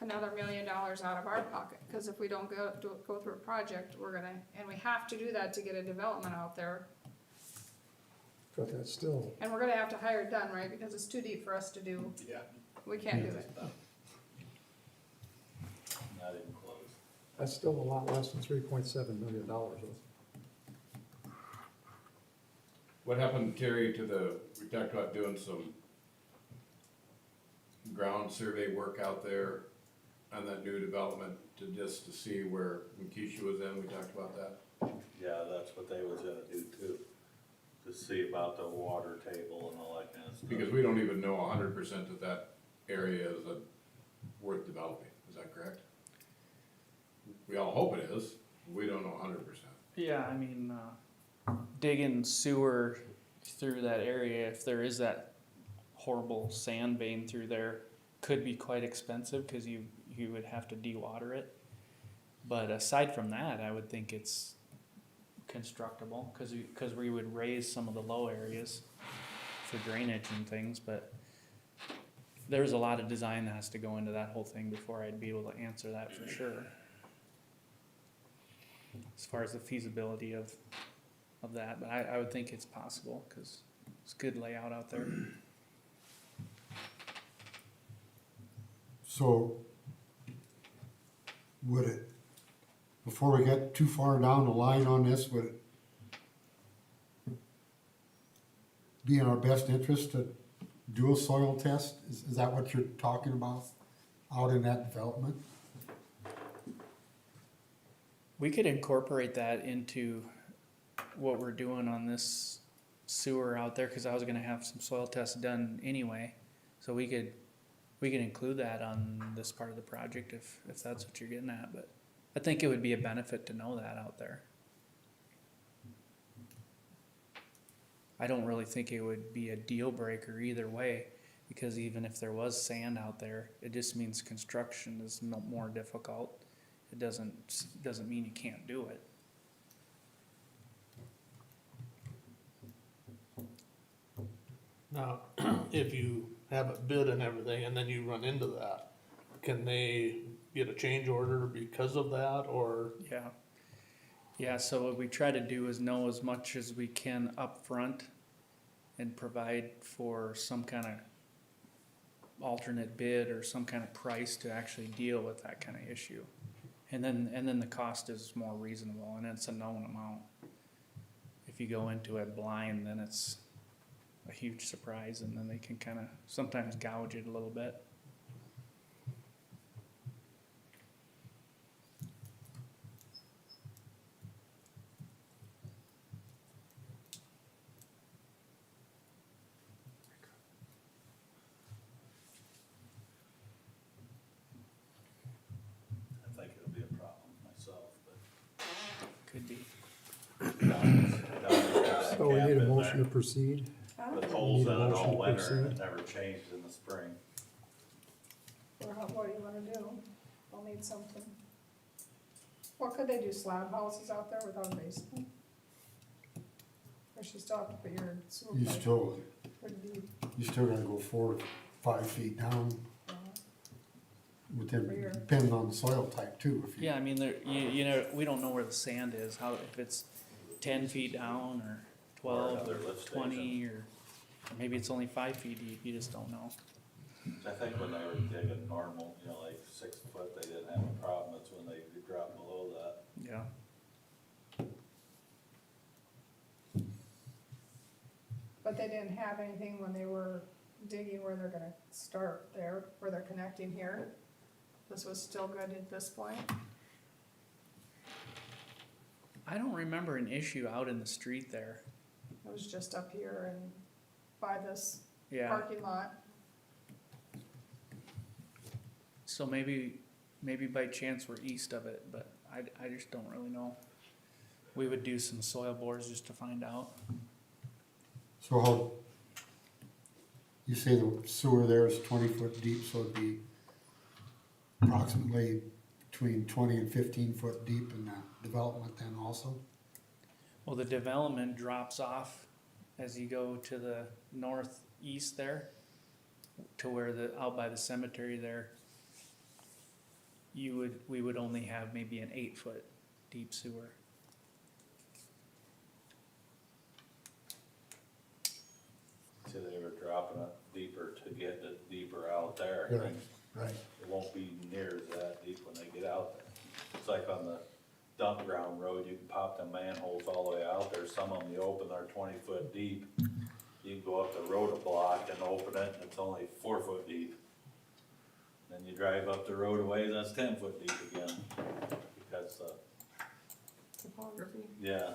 another $1 million out of our pocket, cause if we don't go through a project, we're gonna, and we have to do that to get a development out there, But that's still, and we're gonna have to hire it done, right, because it's too deep for us to do, Yeah. we can't do it. Not even close. that's still a lot less than $3.7 million. What happened, Terry, to we talked about doing some ground survey work out there on that new development to see where Keisha was in, we talked about that? Yeah, that's what they was gonna do too, to see about the water table and all that kind of stuff. Because we don't even know 100% that area is worth developing, is that correct? We all hope it is, we don't know 100%. Yeah, I mean, digging sewer through that area, if there is that horrible sand vein through there, could be quite expensive, cause you would have to dewater it. But aside from that, I would think it's constructible, cause we would raise some of the low areas for drainage and things, but there's a lot of design that has to go into that whole thing before I'd be able to answer that for sure. As far as the feasibility of that, but I would think it's possible, cause it's good layout out there. So, would it, before we get too far down the line on this, would it be in our best interest to do a soil test? Is that what you're talking about out in that development? We could incorporate that into what we're doing on this sewer out there, cause I was gonna have some soil tests done anyway. So we could include that on this part of the project if that's what you're getting at, but I think it would be a benefit to know that out there. I don't really think it would be a deal breaker either way, because even if there was sand out there, it just means construction is more difficult. It doesn't mean you can't do it. Now, if you have it bid and everything, and then you run into that, can they get a change order because of that, or? Yeah. Yeah, so what we try to do is know as much as we can upfront and provide for some kind of alternate bid or some kind of price to actually deal with that kind of issue. And then the cost is more reasonable and it's a known amount. If you go into it blind, then it's a huge surprise, and then they can kind of sometimes gouge it a little bit. I think it'll be a problem myself, but. Could be. So we need a motion to proceed. With holes in it Need a motion all to winter, and it proceed. never changed in the spring. Or what do you wanna do? They'll need something. Or could they do slab houses out there without a basement? Or you still have to put your sewer You pipe still, pretty deep, you still gotta go 4 to 5 feet down, For your- depending on the soil type too. If you- Yeah, I mean, you know, we don't know where the sand is, if it's 10 feet down or 12 another or lift 20 or maybe it's only 5 feet deep, you just don't know. I think when they were digging normal, like 6 foot, they didn't have a problem, it's when they dropped below that. Yeah. but they didn't have anything when they were digging where they're gonna start there, where they're connecting here. This was still good at this point. I don't remember an issue out in the street there. It was just up here and by this Yeah, parking lot. so maybe by chance we're east of it, but I just don't really know. We would do some soil bores just to find out. So how, you say the sewer there is 20 foot deep, so it'd be approximately between 20 and 15 foot deep in that development then also? Well, the development drops off as you go to the northeast there, to where out by the cemetery there, we would only have maybe an 8-foot deep sewer. See, they were dropping it deeper to get it deeper out there. Right, right. It won't be near that deep when they get out there. It's like on the dump ground road, you can pop the manholes all the way out there. Some of them you open, they're 20 foot deep. You can go up the road a block and open it, and it's only 4 foot deep. Then you drive up the road a ways, that's 10 foot deep again. Because, Topography. yeah.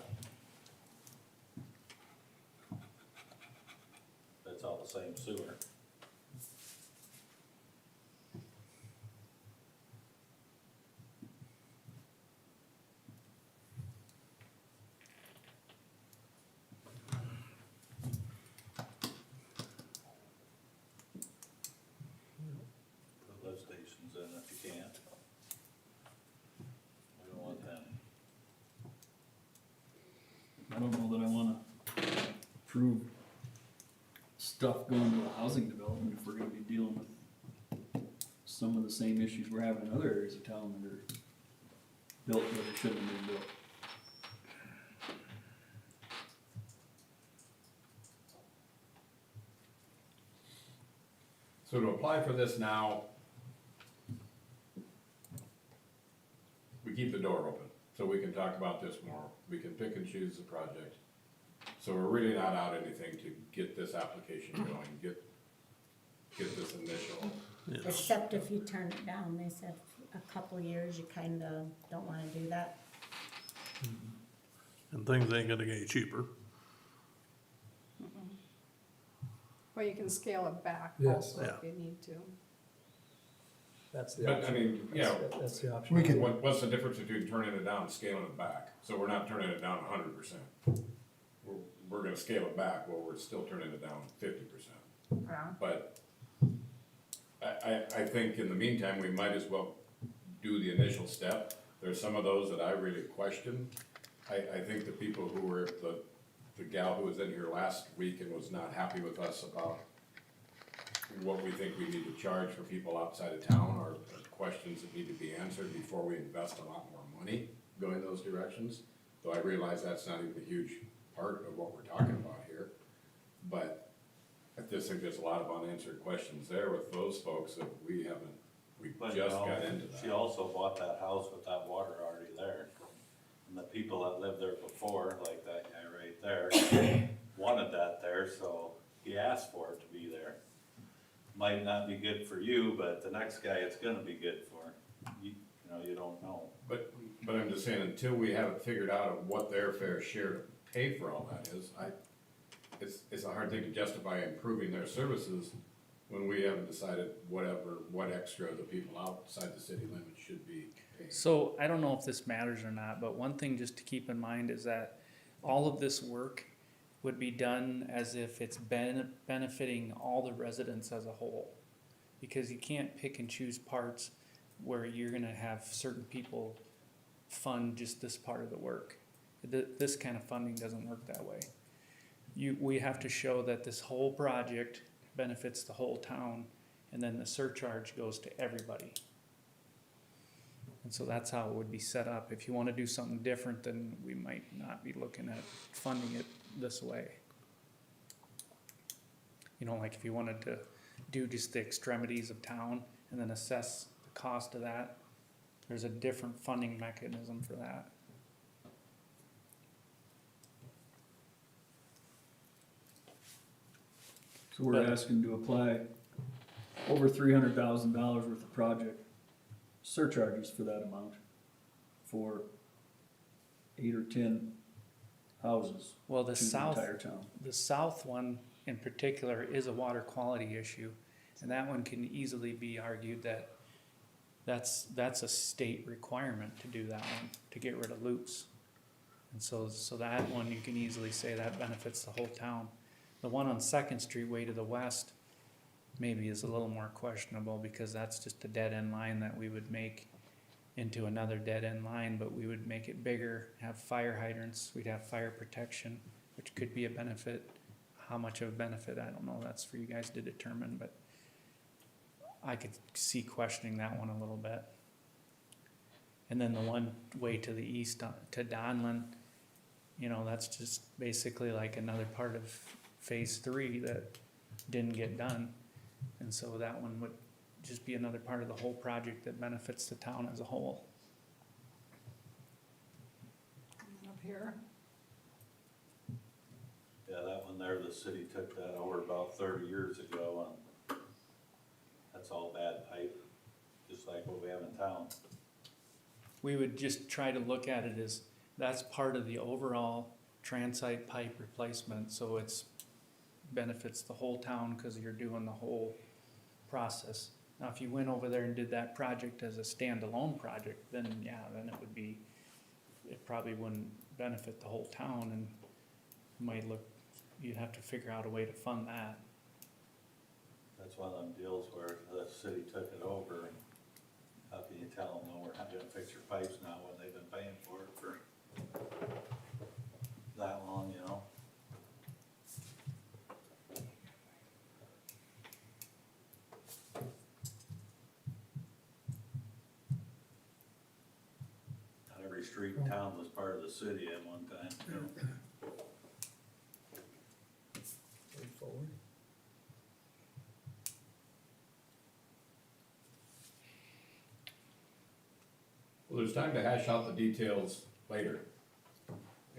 It's all the same sewer. Put lift stations in if you can't. We don't want them. I don't know that I wanna approve stuff going to a housing development if we're gonna be dealing with some of the same issues we're having in other areas of town that are built where they shouldn't have been built. So to apply for this now, we keep the door open, so we can talk about this more. We can pick and choose the project. So we're really not out anything to get this application going, get this initial. Except if you turn it down, they said a couple years, you kinda don't wanna do that. And things ain't gonna get cheaper. Well, you can scale it back Yes. also if you need to. That's the But I option. mean, yeah, That's the option. We could, what's the difference between turning it down and scaling it back? So we're not turning it down 100%. We're gonna scale it back, well, we're still turning it down 50%. Yeah. But I think in the meantime, we might as well do the initial step. There's some of those that I really question. I think the people who were, the gal who was in here last week and was not happy with us about what we think we need to charge for people outside of town are questions that need to be answered before we invest a lot more money going those directions. Though I realize that's not even a huge part of what we're talking about here. But I just think there's a lot of unanswered questions there with those folks that we But, just no, got into She that. also bought that house with that water already there. And the people that lived there before, like that guy right there, wanted that there, so he asked for it to be there. Might not be good for you, but the next guy it's gonna be good for. You know, you don't know. But I'm just saying, until we have it figured out of what their fair share to pay for all that is, it's a hard thing to justify improving their services when we haven't decided what extra the people outside the city limits should be paying. So I don't know if this matters or not, but one thing just to keep in mind is that all of this work would be done as if it's benefiting all the residents as a whole. Because you can't pick and choose parts where you're gonna have certain people fund just this part of the work. This kind of funding doesn't work that way. We have to show that this whole project benefits the whole town, and then the surcharge goes to everybody. And so that's how it would be set up. If you wanna do something different, then we might not be looking at funding it this way. You know, like if you wanted to do just the extremities of town and then assess the cost of that, there's a different funding mechanism for that. So we're asking to apply over $300,000 worth of project surcharges for that amount for 8 or 10 houses Well, the to the south, entire town. the south one in particular is a water quality issue. And that one can easily be argued that that's a state requirement to do that one, to get rid of loops. And so that one, you can easily say that benefits the whole town. The one on Second Street way to the west, maybe is a little more questionable, because that's just a dead end line that we would make into another dead end line, but we would make it bigger, have fire hydrants, we'd have fire protection, which could be a benefit. How much of a benefit, I don't know, that's for you guys to determine, but I could see questioning that one a little bit. And then the one way to the east, to Donlin, you know, that's just basically like another part of phase 3 that didn't get done. And so that one would just be another part of the whole project that benefits the town as a whole. Up here, Yeah, that one there, the city took that over about 30 years ago, and that's all bad pipe, just like what we have in town. We would just try to look at it as, that's part of the overall transite pipe replacement, so it's benefits the whole town, cause you're doing the whole process. Now, if you went over there and did that project as a standalone project, then yeah, then it would be, it probably wouldn't benefit the whole town, and might look, you'd have to figure out a way to fund that. That's one of them deals where the city took it over, and how can you tell them, no, we're not gonna fix your pipes now when they've been paying for it for that long, you know? Not every street in town was part of the city at one time. Straightforward. Well, there's time to hash out the details later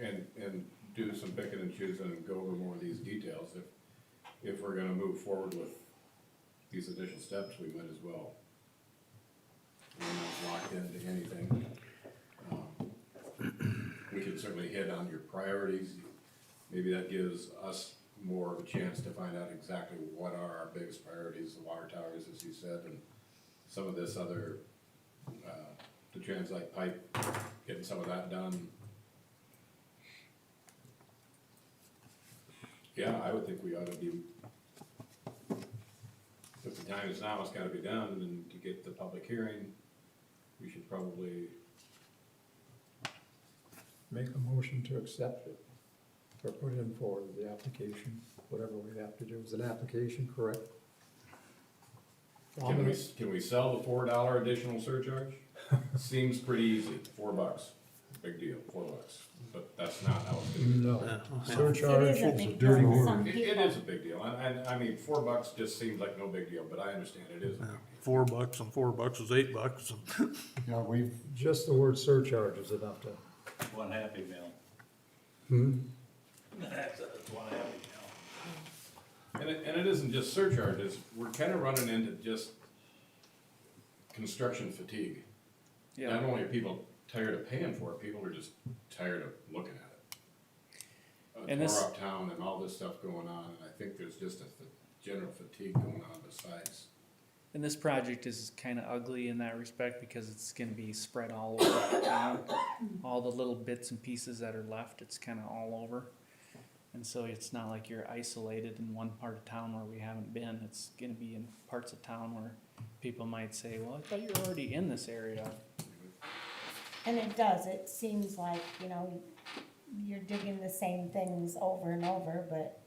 and do some picking and choosing and go over more of these details. If we're gonna move forward with these additional steps, we might as well. We're not locked into anything. We can certainly hit on your priorities. Maybe that gives us more of a chance to find out exactly what are our biggest priorities, the water towers, as you said, and some of this other, the transite pipe, getting some of that done. Yeah, I would think we ought to be, if the time is now, it's gotta be done, and to get the public hearing, we should probably, Make a motion to accept it, or put in for the application, whatever we have to do. Is an application correct? can we sell the $4 additional surcharge? Seems pretty easy, $4, big deal, $4, but that's not how it's gonna be. No. It Surcharge is a is a big dirty deal to word. some It people. is a big deal, and I mean, $4 just seems like no big deal, but I understand it is a big deal. $4 and $4 is $8. yeah, we've, Just the word surcharge is enough to. One Happy Meal. That's one Happy Meal. And it isn't just surcharges, we're kinda running into just construction fatigue. Yeah. Not only are people tired of paying for it, people are just tired of looking at it. And Tore this- up town and all this stuff going on, and I think there's just a general fatigue going on besides. And this project is kinda ugly in that respect, because it's gonna be spread all over the town. All the little bits and pieces that are left, it's kinda all over. And so it's not like you're isolated in one part of town where we haven't been, it's gonna be in parts of town where people might say, well, I thought you were already in this area. And it does, it seems like, you know, you're digging the same things over and over, but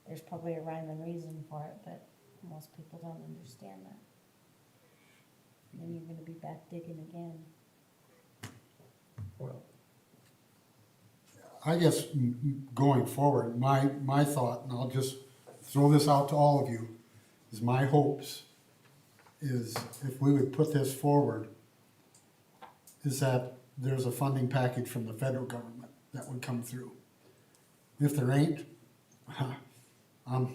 there's probably a rhyme and reason for it, but most people don't understand that. And then you're gonna be back digging again. Well, I guess going forward, my thought, and I'll just throw this out to all of you, is my hopes is if we would put this forward, is that there's a funding package from the federal government that would come through. If there ain't, I'm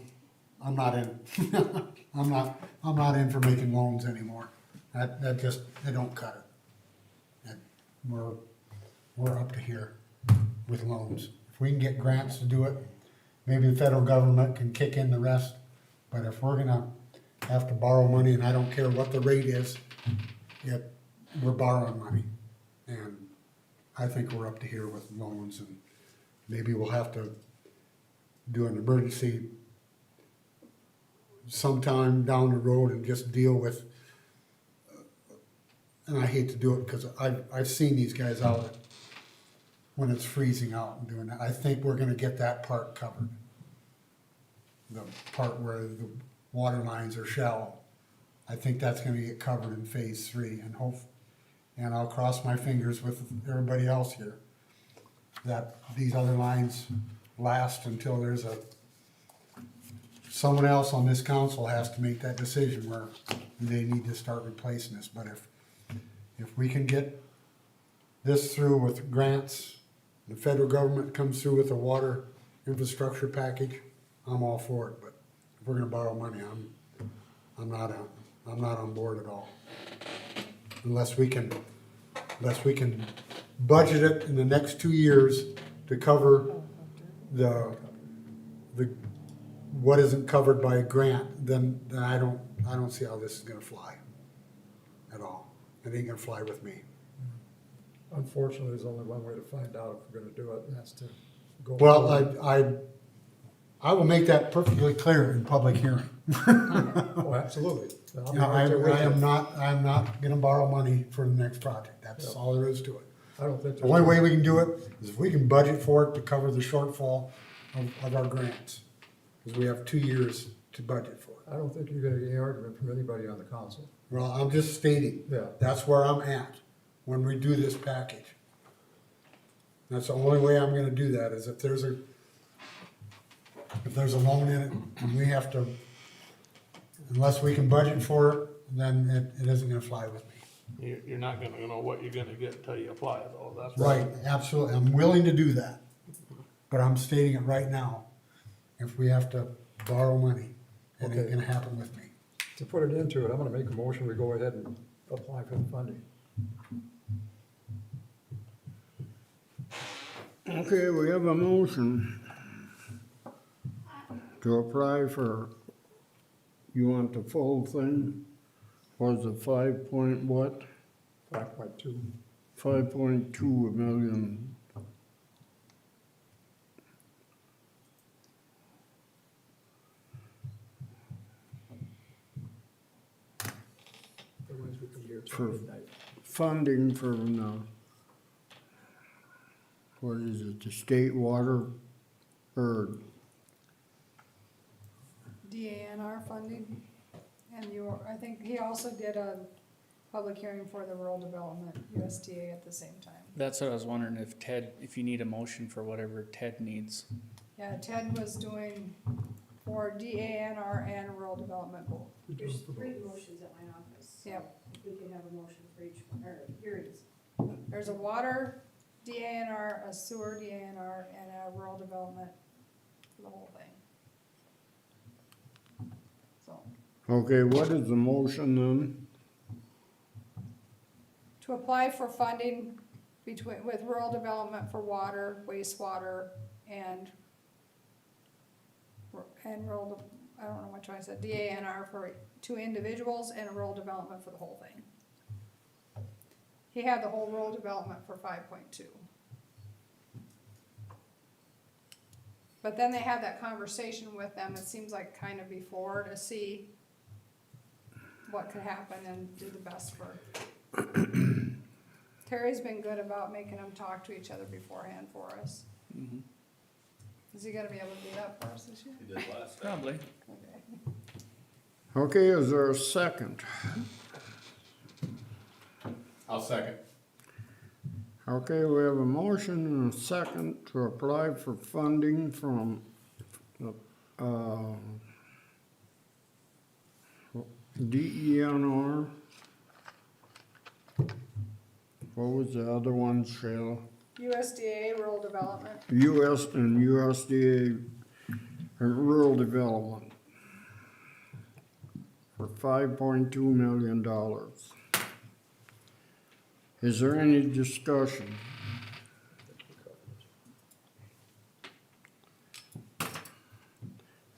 not in it. I'm not in for making loans anymore. That just, they don't cut it. And we're up to here with loans. If we can get grants to do it, maybe the federal government can kick in the rest. But if we're gonna have to borrow money, and I don't care what the rate is, we're borrowing money. And I think we're up to here with loans, and maybe we'll have to do an emergency sometime down the road and just deal with, and I hate to do it because I've seen these guys out when it's freezing out and doing that. I think we're gonna get that part covered. The part where the water lines are shallow. I think that's gonna get covered in phase 3 and I'll cross my fingers with everybody else here that these other lines last until there's someone else on this council has to make that decision where they need to start replacing this. But if we can get this through with grants, the federal government comes through with a water infrastructure package, I'm all for it. But if we're gonna borrow money, I'm not on board at all. Unless we can budget it in the next 2 years to cover the what isn't covered by a grant, then I don't see how this is gonna fly at all. It ain't gonna fly with me. Unfortunately, there's only one way to find out if we're gonna do it, and that's to go. Well, forward. I will make that perfectly clear in public hearing. Oh, absolutely. I'll be right there with I you. am not gonna borrow money for the next project. That's all there is to it. I don't think. The only way we can do it is if we can budget for it to cover the shortfall of our grants. Because we have 2 years to budget for it. I don't think you're gonna get any argument from anybody on the council. Well, I'm just stating, Yeah. that's where I'm at when we do this package. That's the only way I'm gonna do that, is if there's a loan in it, and we have to, unless we can budget for it, then it isn't gonna fly with me. You're not gonna know what you're gonna get until you apply it, though, that's. Right, absolutely, I'm willing to do that, but I'm stating it right now. If we have to borrow money, it ain't Okay. gonna happen with me. To put it into it, I'm gonna make a motion, we go ahead and apply for the funding. Okay, we have a motion to apply for, you want the full thing? Was it 5 what? 5.2. 5.2 million. Otherwise we can be here till For- midnight. Funding for what is it, the state water, or, DANR funding, and I think he also did a public hearing for the rural development, USDA at the same time. That's what I was wondering, if you need a motion for whatever Ted needs. Yeah, Ted was doing for DANR and rural development both. There's 3 motions at my office. So Yep. if we could have a motion for each one, or hearings. There's a water DANR, a sewer DANR, and a rural development for the whole thing. So, okay, what is the motion then? to apply for funding with rural development for water, wastewater, and rural, I don't know which one I said, DANR for 2 individuals and a rural development for the whole thing. He had the whole rural development for 5.2. But then they had that conversation with them, it seems like kind of before, to see what could happen and do the best for. Terry's been good about making them talk to each other beforehand for us. Is he gonna be able to do that for us this year? He did last time. Probably. Okay. Okay, is there a second? I'll second. Okay, we have a motion and a second to apply for funding from, DENR. What was the other one, Shayla? USDA rural development. US and USDA rural development for $5.2 million. Is there any discussion?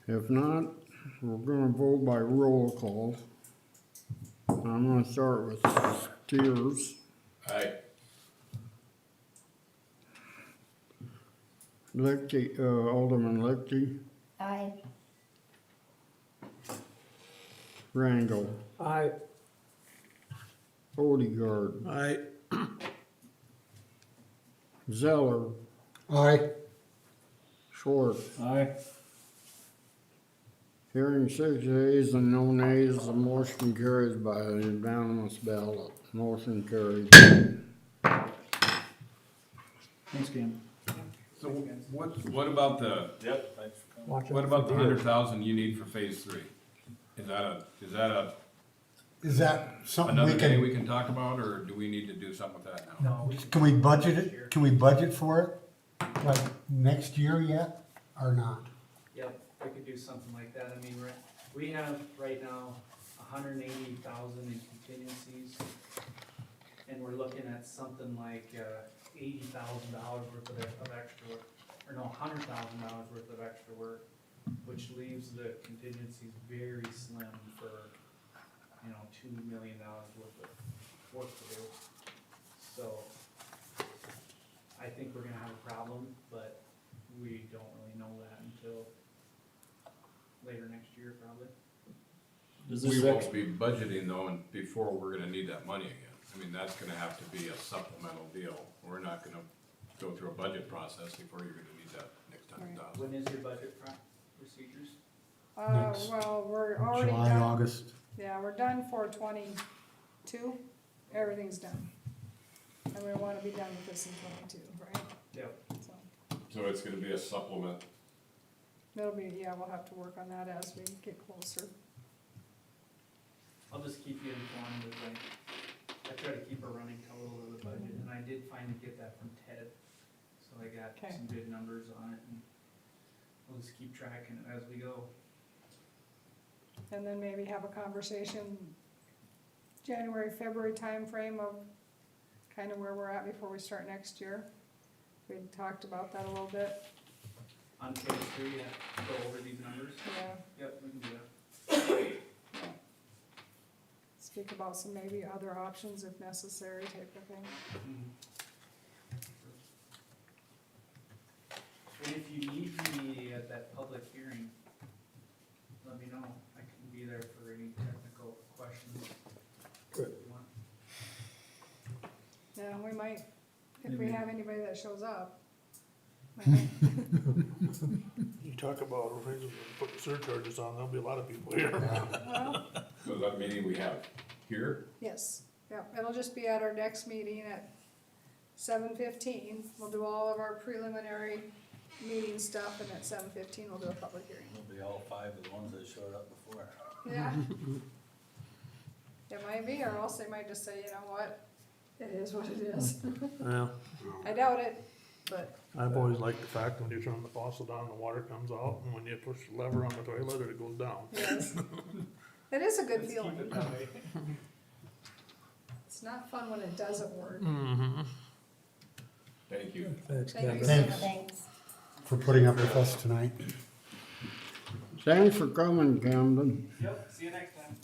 If not, we're gonna vote by roll call. I'm gonna start with Steers, Aye. Lichty, Alderman Lichty, Aye. Rangel, Aye. Odegaard, Aye. Zeller, Aye. Short. Aye. Hearing 6 ayes and no nays, the motion carries by a unanimous ballot. Motion carried. Thanks, Cam. So what about the, Yep, thanks for coming. Watch what out about for the deer. 100,000 you need for phase 3? Is that Is that something we another day can, we can talk about, or do we need to do something with that now? No, can we budget it? Can we budget for it? Like next year yet, or not? Yep, we could do something like that. I mean, we have right now 180,000 in contingencies. And we're looking at something like $80,000 worth of extra work, or no, $100,000 worth of extra work, which leaves the contingencies very slim for, $2 million worth of work to do. So, I think we're gonna have a problem, but we don't really know that until later next year, probably. Does We this won't be budgeting though, and before we're gonna need that money again. I mean, that's gonna have to be a supplemental deal. We're not gonna go through a budget process before you're gonna need that next $100,000. When is your budget procedures? Next Well, we're already July, done. August? Yeah, we're done for 22. Everything's done. And we wanna be done with this in 22, right? Yep. So, So it's gonna be a supplement. that'll be, yeah, we'll have to work on that as we get closer. I'll just keep you informed as I try to keep a running total of the budget, and I did finally get that from Ted. So I got Okay. some good numbers on it, and we'll just keep tracking it as we go. And then maybe have a conversation January, February timeframe of kind of where we're at before we start next year. We talked about that a little bit, On phase 3, yeah, go over these numbers. yeah. Yep, we can do that. Speak about some maybe other options if necessary type of thing. And if you need me at that public hearing, let me know. I can be there for any technical questions. Good. If you want. Yeah, we might, if we Maybe. have anybody that shows up. You talk about raising, putting surcharges on, there'll be a lot of people here. Well, So that meeting we have here, yes, yeah, it'll just be at our next meeting at 7:15. We'll do all of our preliminary meeting stuff, and at 7:15 we'll do a public hearing. We'll be all 5 of the ones that showed up before. Yeah. It might be, or else they might just say, you know what, it is what it is. Yeah, I doubt it, but, I've always liked the fact when you turn the faucet on, the water comes out, and when you push the lever on the toilet, it goes down. yes. It is a good feeling. It's not fun when it doesn't work. thank you. Thanks, Thank you. Kevin. Thanks Thanks. for putting up with us tonight. Thanks for coming, Camden. Yep, see you next time.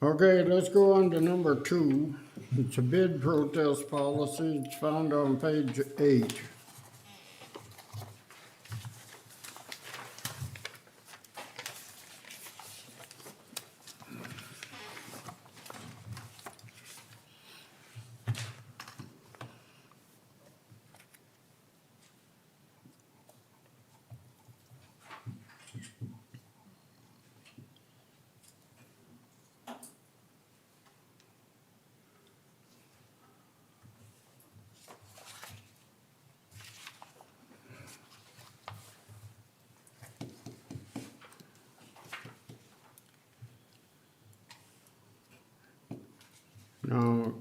Okay, let's go on to number 2. It's a bid protest policy. It's found on page 8. Now,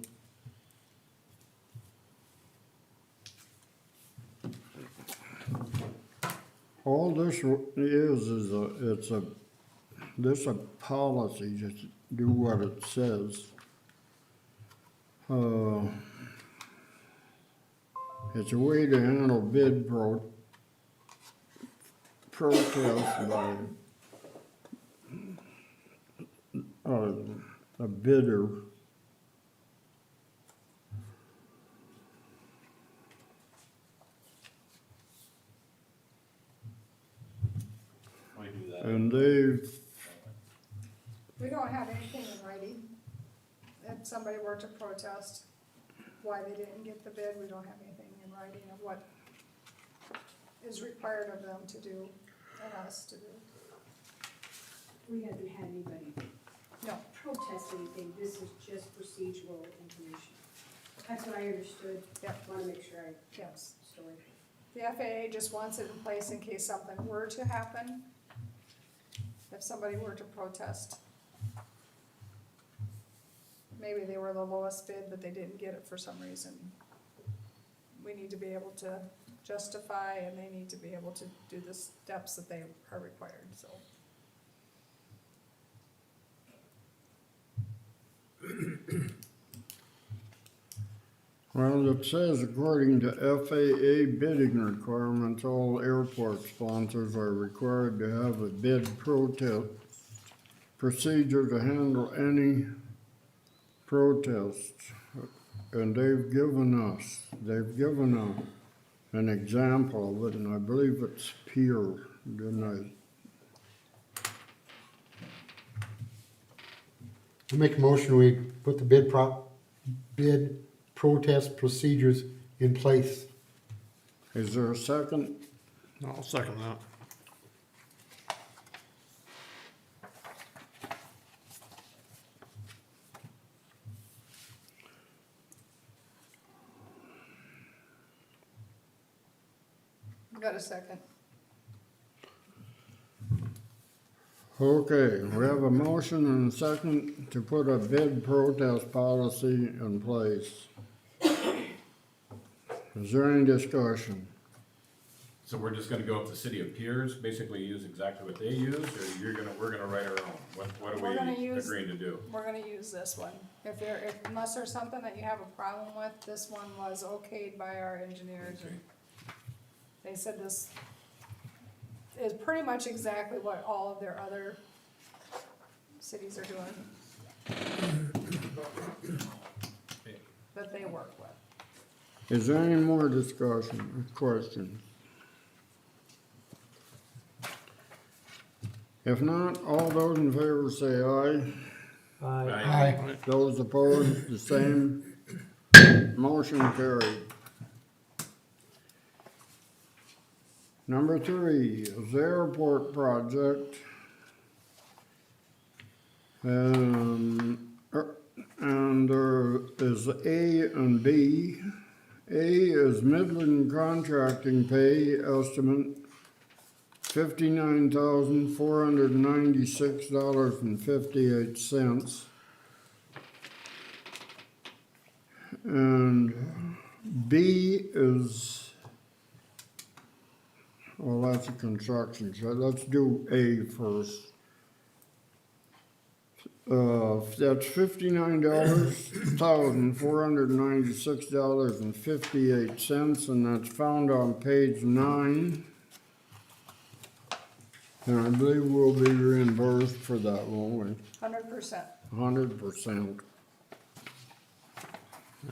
all this it's a policy, just do what it says. It's a way to handle bid protest by a bidder. We do that. And they've if somebody were to protest why they didn't get the bid, we don't have anything in writing of what is required of them to do, and us to do. We haven't had anybody No, protest anything, this is just procedural information. That's what I understood. Yep. Wanna make sure I yes. story. The FAA just wants it in place in case something were to happen. If somebody were to protest. Maybe they were the lowest bid, but they didn't get it for some reason. We need to be able to justify, and they need to be able to do the steps that they are required, so. Well, it says according to FAA bidding requirements, all airport sponsors are required to have a bid protest procedure to handle any protests. And they've given an example of it, and I believe it's Pier, didn't I make a motion, we put the bid protest procedures in place. Is there a second? I'll second that. Got a second? Okay, we have a motion and a second to put a bid protest policy in place. Is there any discussion? So we're just gonna go up to City of Piers, basically use exactly what they use, or we're gonna write our own? What We're are gonna we use- agreeing to do? We're gonna use this one. Unless there's something that you have a problem with, this one was okayed by our engineers, and they said this is pretty much exactly what all of their other cities are doing. That they work with. Is there any more discussion or questions? If not, all those in favor say aye. Aye. Those opposed, the same. Motion carried. Number 3 is the airport project. And there is A and B. A is Midland Contracting Pay Estimate, $59,496.58. And B is, well, that's a construction site. Let's do A first. That's $59,496.58, and that's found on page 9. And I believe we'll be reimbursed for that, won't we? 100%. 100%.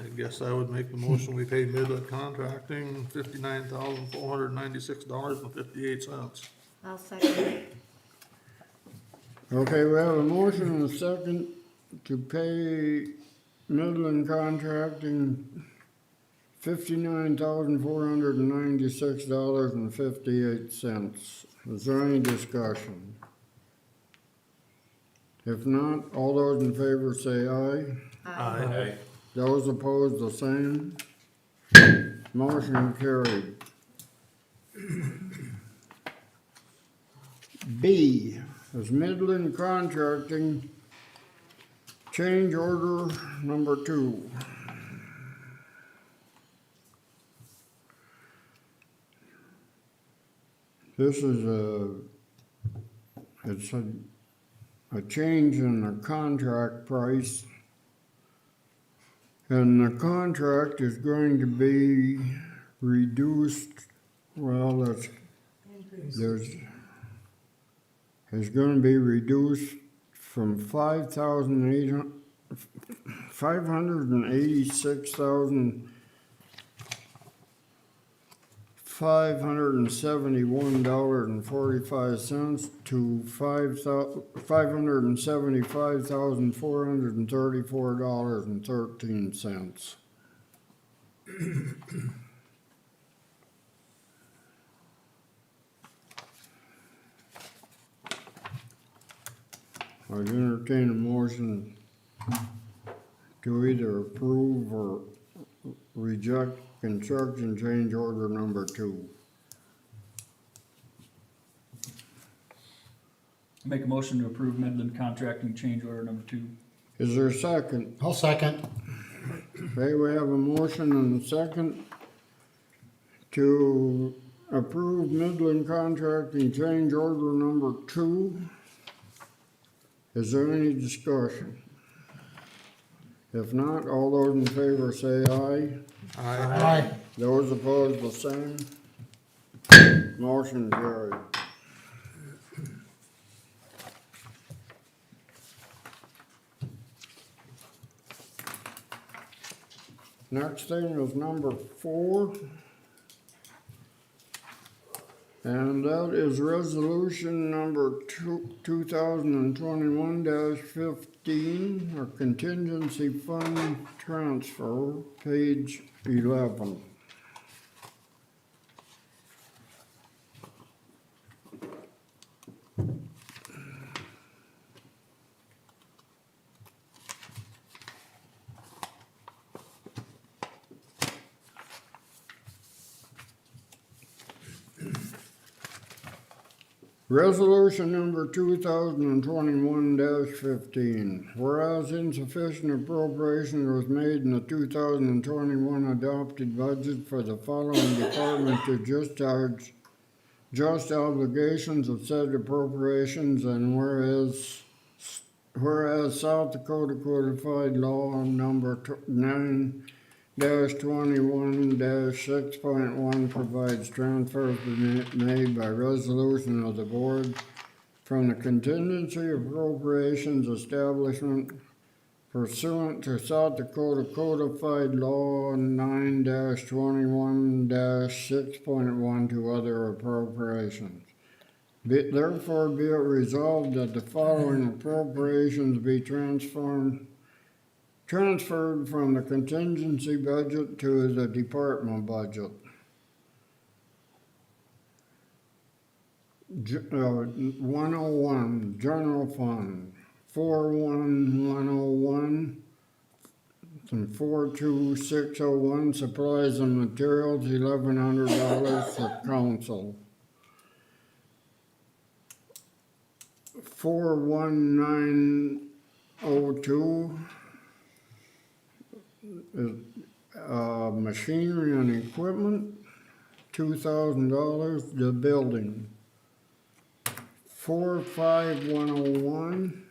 I guess I would make the motion, we pay Midland Contracting $59,496.58. I'll second it. Okay, we have a motion and a second to pay Midland Contracting $59,496.58. Is there any discussion? If not, all those in favor say aye. Aye. Those opposed, the same. Motion carried. B is Midland Contracting, change order number 2. This is it's a change in the contract price. And the contract is going to be reduced, well, is going to be reduced from $586,400 $571.45 to $575,434.13. I'd entertain a motion to either approve or reject construction change order number 2. Make a motion to approve Midland Contracting change order number 2. Is there a second? I'll second. Okay, we have a motion and a second to approve Midland Contracting change order number 2. Is there any discussion? If not, all those in favor say aye. Aye. Those opposed, the same. Motion carried. Next thing is number 4. And that is resolution number 2021-15, or contingency fund transfer, page 11. Resolution number 2021-15, whereas insufficient appropriation was made in the 2021 adopted budget for the following department to discharge just obligations of said appropriations, and whereas South Dakota Codified Law number 9-21-6.1 provides transfers to be made by resolution of the board from the contingency appropriations establishment pursuant to South Dakota Codified Law 9-21-6.1 to other appropriations. Therefore be it resolved that the following appropriations be transferred from the contingency budget to the department budget. 101, general fund, 41101 and 42601, supplies and materials, $1,100 for council. 41902 machinery and equipment, $2,000, the building. 45101,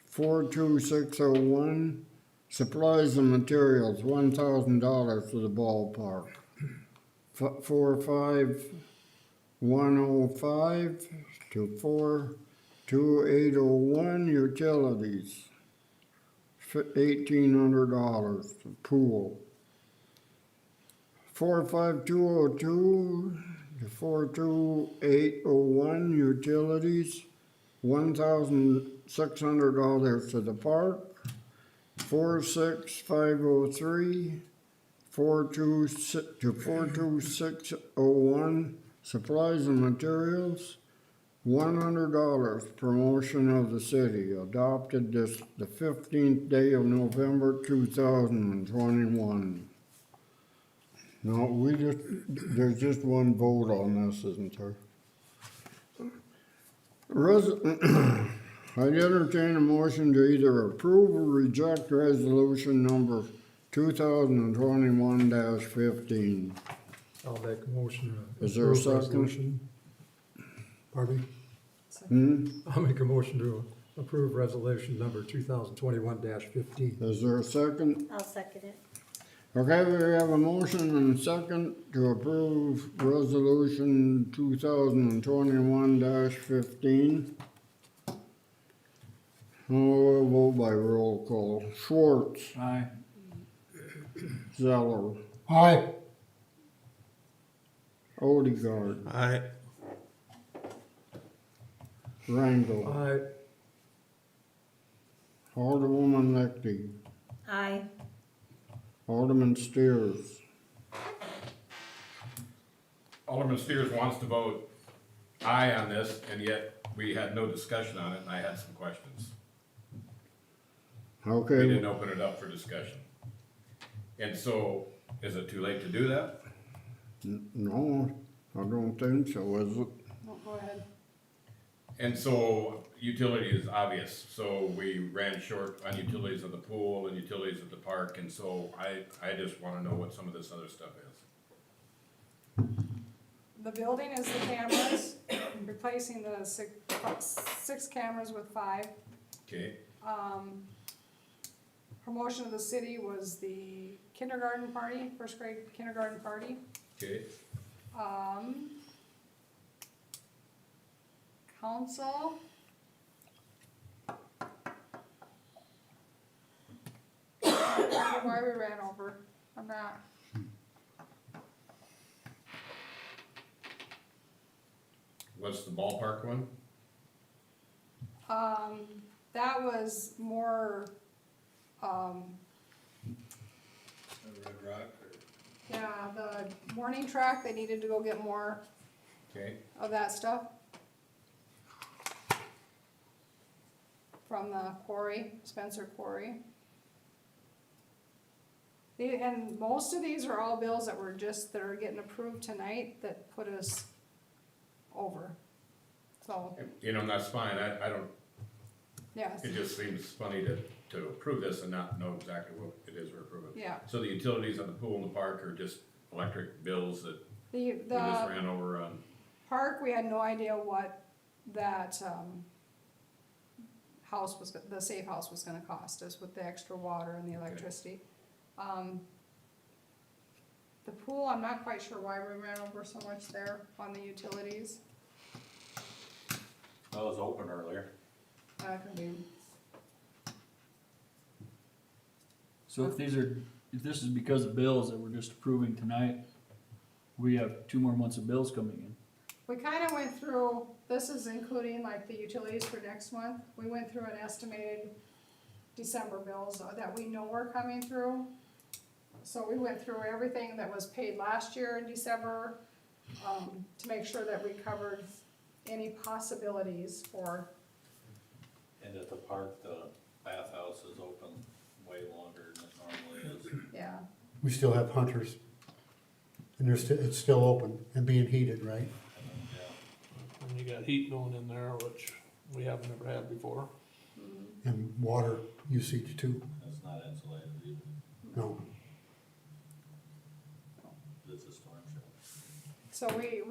42601, supplies and materials, $1,000 to the ballpark. 45105 to 42801, utilities, $1,800, pool. 45202 to 42801, utilities, $1,600 to the park. 46503 to 42601, supplies and materials, $100, promotion of the city, adopted the 15th day of November 2021. No, there's just one vote on this, isn't there? I'd entertain a motion to either approve or reject resolution number 2021-15. I'll make a motion to Is there a approve second? resolution. Pardon me? I'll make a motion to approve resolution number 2021-15. Is there a second? I'll second it. Okay, we have a motion and a second to approve resolution 2021-15. We'll vote by roll call. Schwartz, Aye. Zeller, Aye. Odegaard, Aye. Rangel, Aye. Alderwoman Lechty, Aye. Alderman Steers, Alderman Steers wants to vote aye on this, and yet we had no discussion on it, and I had some questions. We okay, didn't open it up for discussion. And so, is it too late to do that? no, I don't think so, is it? No, go ahead. And so, utility is obvious, so we ran short on utilities of the pool and utilities at the park, and so I just wanna know what some of this other stuff is. The building is the cameras, replacing the six cameras with 5. Okay, Promotion of the city was the kindergarten party, first grade kindergarten party. okay, Council. Why we ran over on that. what's the ballpark one? That was more, Red Rock or? yeah, the morning track, they needed to go get more Okay, of that stuff. From the quarry, Spencer Quarry. And most of these are all bills that that are getting approved tonight that put us over. So, you know, and that's fine, I don't, yes, it just seems funny to approve this and not know exactly what it is we're approving. yeah. So the utilities on the pool and the park are just electric bills that The, we just the ran over on? park, we had no idea what that, house was, the safe house was gonna cost us with the extra water and the electricity. The pool, I'm not quite sure why we ran over so much there on the utilities. I was open earlier. That could be, So if this is because of bills that we're just approving tonight, we have 2 more months of bills coming in. we kinda went through, this is including like the utilities for next month. We went through an estimated December bills that we know are coming through. So we went through everything that was paid last year in December, to make sure that we covered any possibilities for, And at the park, the bathhouse is open way longer than it normally is. yeah. We still have hunters. And it's still open and being heated, right? Yeah. And you got heat going in there, which we haven't ever had before. And water usage too. It's not insulated either. No. It's a storm shelter. So we,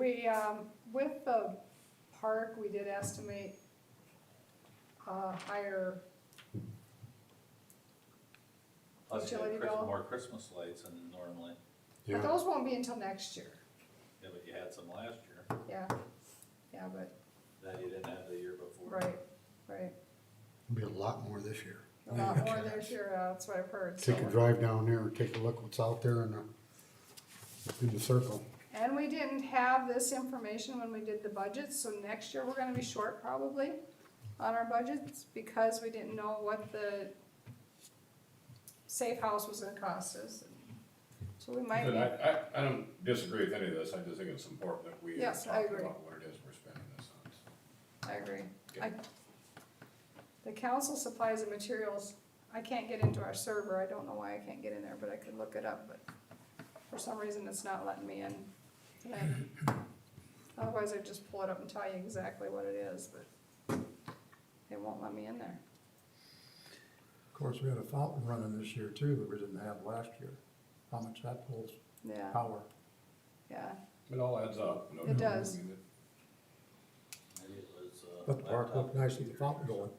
with the park, we did estimate higher, Plus you Utility had bill? more Christmas lights than normally. but those won't be until next year. Yeah, but you had some last year Yeah, yeah, but, that you didn't have the year before. right. Be a lot more this year. A lot more this year, that's what I've heard, Take a so. drive down there and take a look what's out there in the circle. And we didn't have this information when we did the budget, so next year we're gonna be short probably on our budgets because we didn't know what the safe house was gonna cost us. So we might But be, I don't disagree with any of this, I just think it's important that we are Yes, I talking agree. about what it is we're spending this on. So. I agree. Okay. The council supplies and materials, I can't get into our server, I don't know why I can't get in there, but I could look it up, but for some reason it's not letting me in tonight. Otherwise I'd just pull it up and tell you exactly what it is, but it won't let me in there. Of course, we had a fountain running this year too that we didn't have last year. How much that pulls Yeah, power. yeah, It all adds up. no It doubt. does. I mean, Maybe it was, But the park laptop looked nice with the computers. fountain going.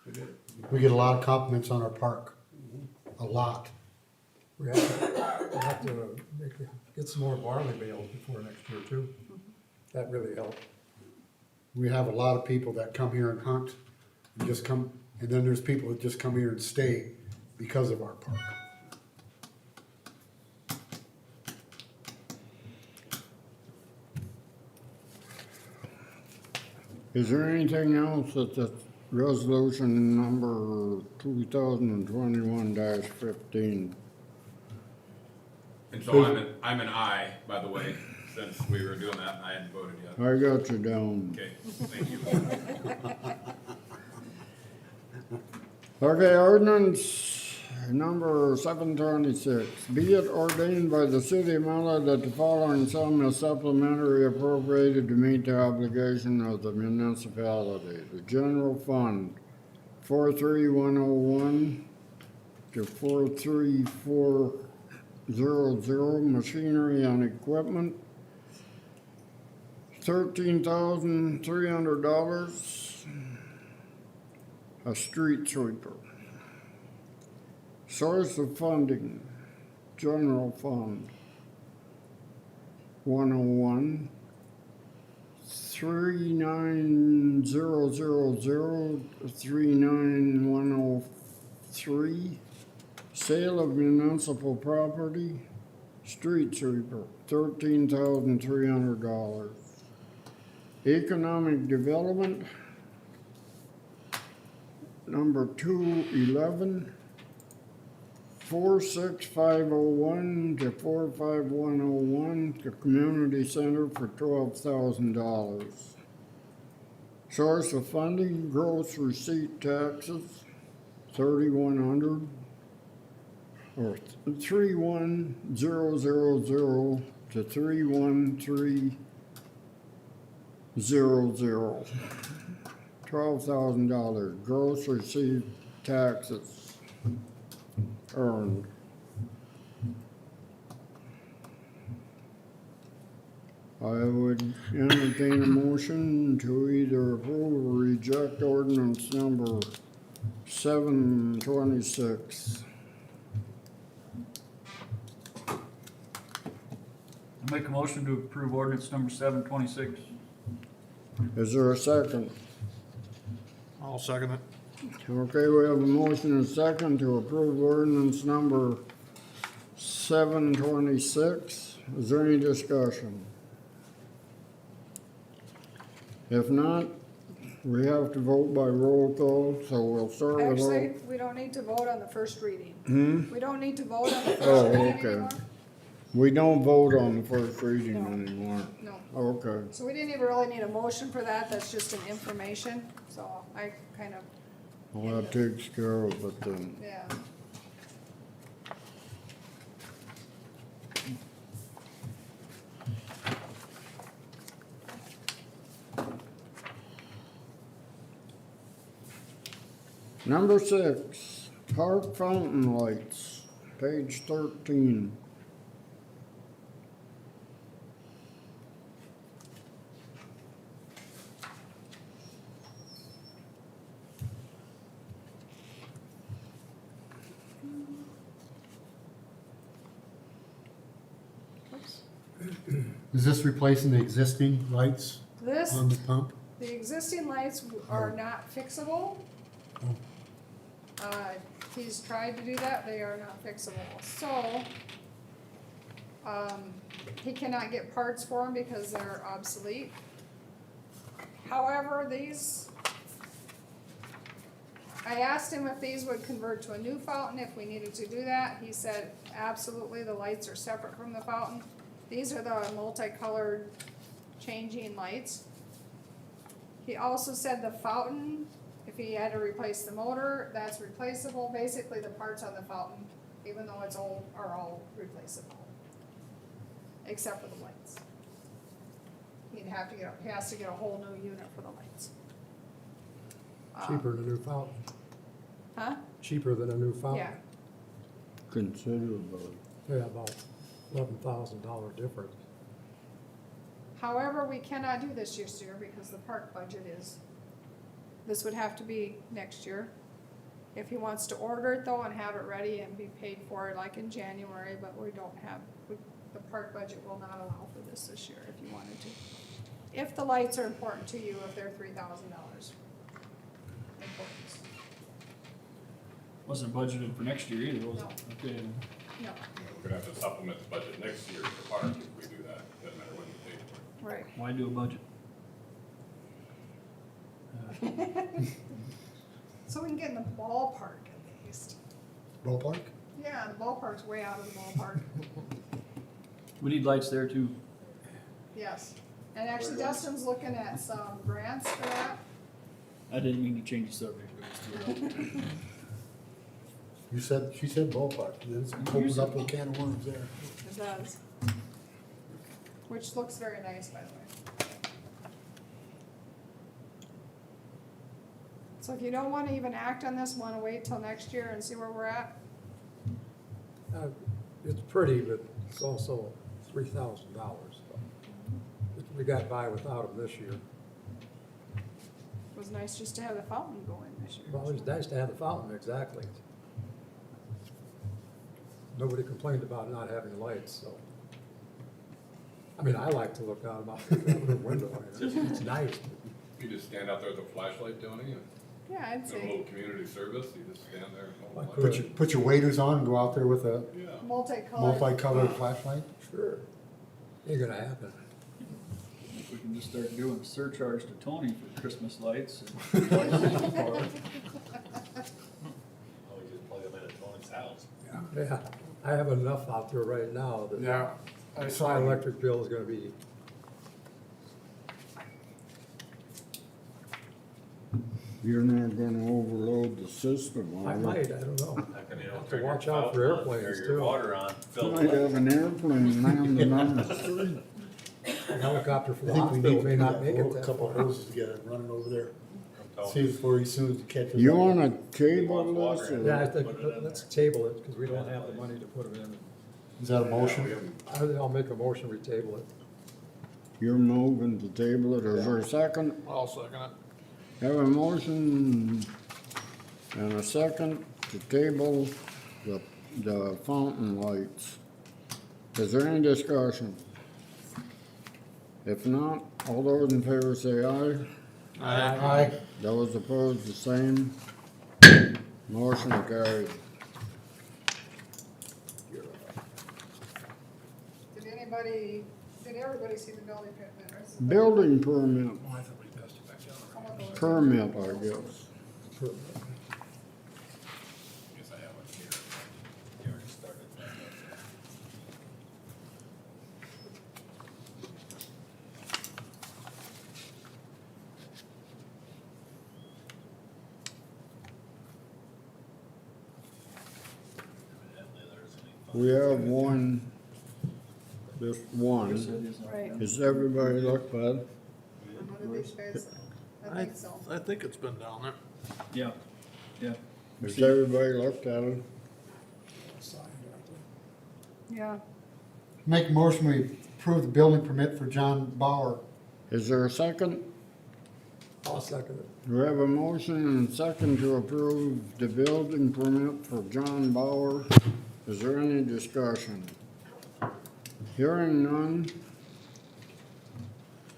it did. We get a lot of compliments on our park. A lot. We have to get some more barley bales before next year too. That really helped. We have a lot of people that come here and hunt, and just come, and then there's people that just come here and stay because of our park. Is there anything else that the resolution number 2021-15? And so I'm an aye, by the way, since we were doing that and I hadn't voted yet. I got you down. Okay, thank you. Okay, ordinance number 726. Be it ordained by the city of Miller that the following sum is supplementary appropriated to meet the obligation of the municipality. The general fund, 43101 to 43400, machinery and equipment, $13,300, a street sweeper. Source of funding, general fund, 101, 39000, 39103, sale of municipal property, street sweeper, $13,300. Economic development, number 211, 46501 to 45101 to community center for $12,000. Source of funding, gross receipt taxes, 3,100 or 31000 to 31300. $12,000 gross received taxes earned. I would entertain a motion to either approve or reject ordinance number 726. I make a motion to approve ordinance number 726. Is there a second? I'll second it. Okay, we have a motion and a second to approve ordinance number 726. Is there any discussion? If not, we have to vote by roll call, so we'll start with. Actually, we don't need to vote on the first reading. We don't need to vote on the Oh, first reading okay. anymore. We don't vote on the first reading anymore. No. Okay, So we didn't even really need a motion for that, that's just an information, so I kind of, well, that takes care of it then. yeah. Number 6, park fountain lights, page 13. Is this replacing the existing lights This, on the pump? the existing lights are not fixable. He's tried to do that, they are not fixable, so, he cannot get parts for them because they're obsolete. However, these, I asked him if these would convert to a new fountain, if we needed to do that, he said, absolutely, the lights are separate from the fountain. These are the multicolored changing lights. He also said the fountain, if he had to replace the motor, that's replaceable. Basically, the parts on the fountain, even though it's old, are all replaceable. Except for the lights. He has to get a whole new unit for the lights. Cheaper than a new fountain. Huh? Cheaper than a new fountain. Yeah, Considerably. Yeah, about $11,000 difference. however, we cannot do this year because the park budget is, this would have to be next year. If he wants to order it though and have it ready and be paid for it like in January, but we don't have, the park budget will not allow for this year if you wanted to. If the lights are important to you, if they're $3,000. Importance. Wasn't budgeted for next year either, was it? Okay. No, We're gonna have to supplement the budget next year for park if we do that, doesn't matter when you pay for it. right. Why do a budget? So we can get in the ballpark at least. Ballpark? Yeah, the ballpark's way out of the ballpark, We need lights there too. yes. And actually Dustin's looking at some grants for that. I didn't mean to change the subject, but it's She said ballpark, this opens up a can of worms there. It does. Which looks very nice, by the way. So if you don't wanna even act on this, wanna wait till next year and see where we're at? It's pretty, but it's also $3,000. We got by without them this year. It was nice just to have the fountain going this year. Well, it's nice to have the fountain, exactly. Nobody complained about not having lights, so. I mean, I like to look out the window, it's nice. You just stand out there with a flashlight, Tony, and Yeah, I'd do a little say community service, you just stand there and hold Like the light. Put your waders on and go out there with a Yeah. multicolored. multicolored flashlight? Sure. Ain't gonna happen. we can just start doing a surcharge to Tony for Christmas lights. And lights in the park. Oh, we just plug them into Tony's house. Yeah, I have enough out there right now that I my electric bill is gonna be. You're not gonna overload the system, I are you? might, I don't know. How come you don't Have to turn your watch out for fountain on, airplanes, turn your too. water on, fill Might the have an airplane landing on the street. A helicopter for I the think we need hospital to may put not make it a that couple far. hoses together and run it over there. from See Tony. before he soon catches. You up. wanna Wants table water this, in or? Yeah, I think, let's table it, because we don't have the money to put them in. Is that a motion? I'll make a motion, we table it. You're moving to table it, is there a second? I'll second it. Have a motion and a second to table the fountain lights. Is there any discussion? If not, all those in favor say aye. Aye. Those opposed, the same. Motion carried. Did everybody see the building permit? Or is it- Building permit, I thought we passed it back down. I'm gonna go- permit, I guess. Guess I have one here. You already started that. Evidently there's any We have one, just Yes, one. it is. Right. Has everybody looked at it? And what did these guys, I think so. I think it's been down there. Yeah, yeah. Has everybody looked at it? Yeah. Make a motion, we approve the building permit for John Bauer. Is there a second? I'll second it. We have a motion and a second to approve the building permit for John Bauer. Is there any discussion? Hearing none.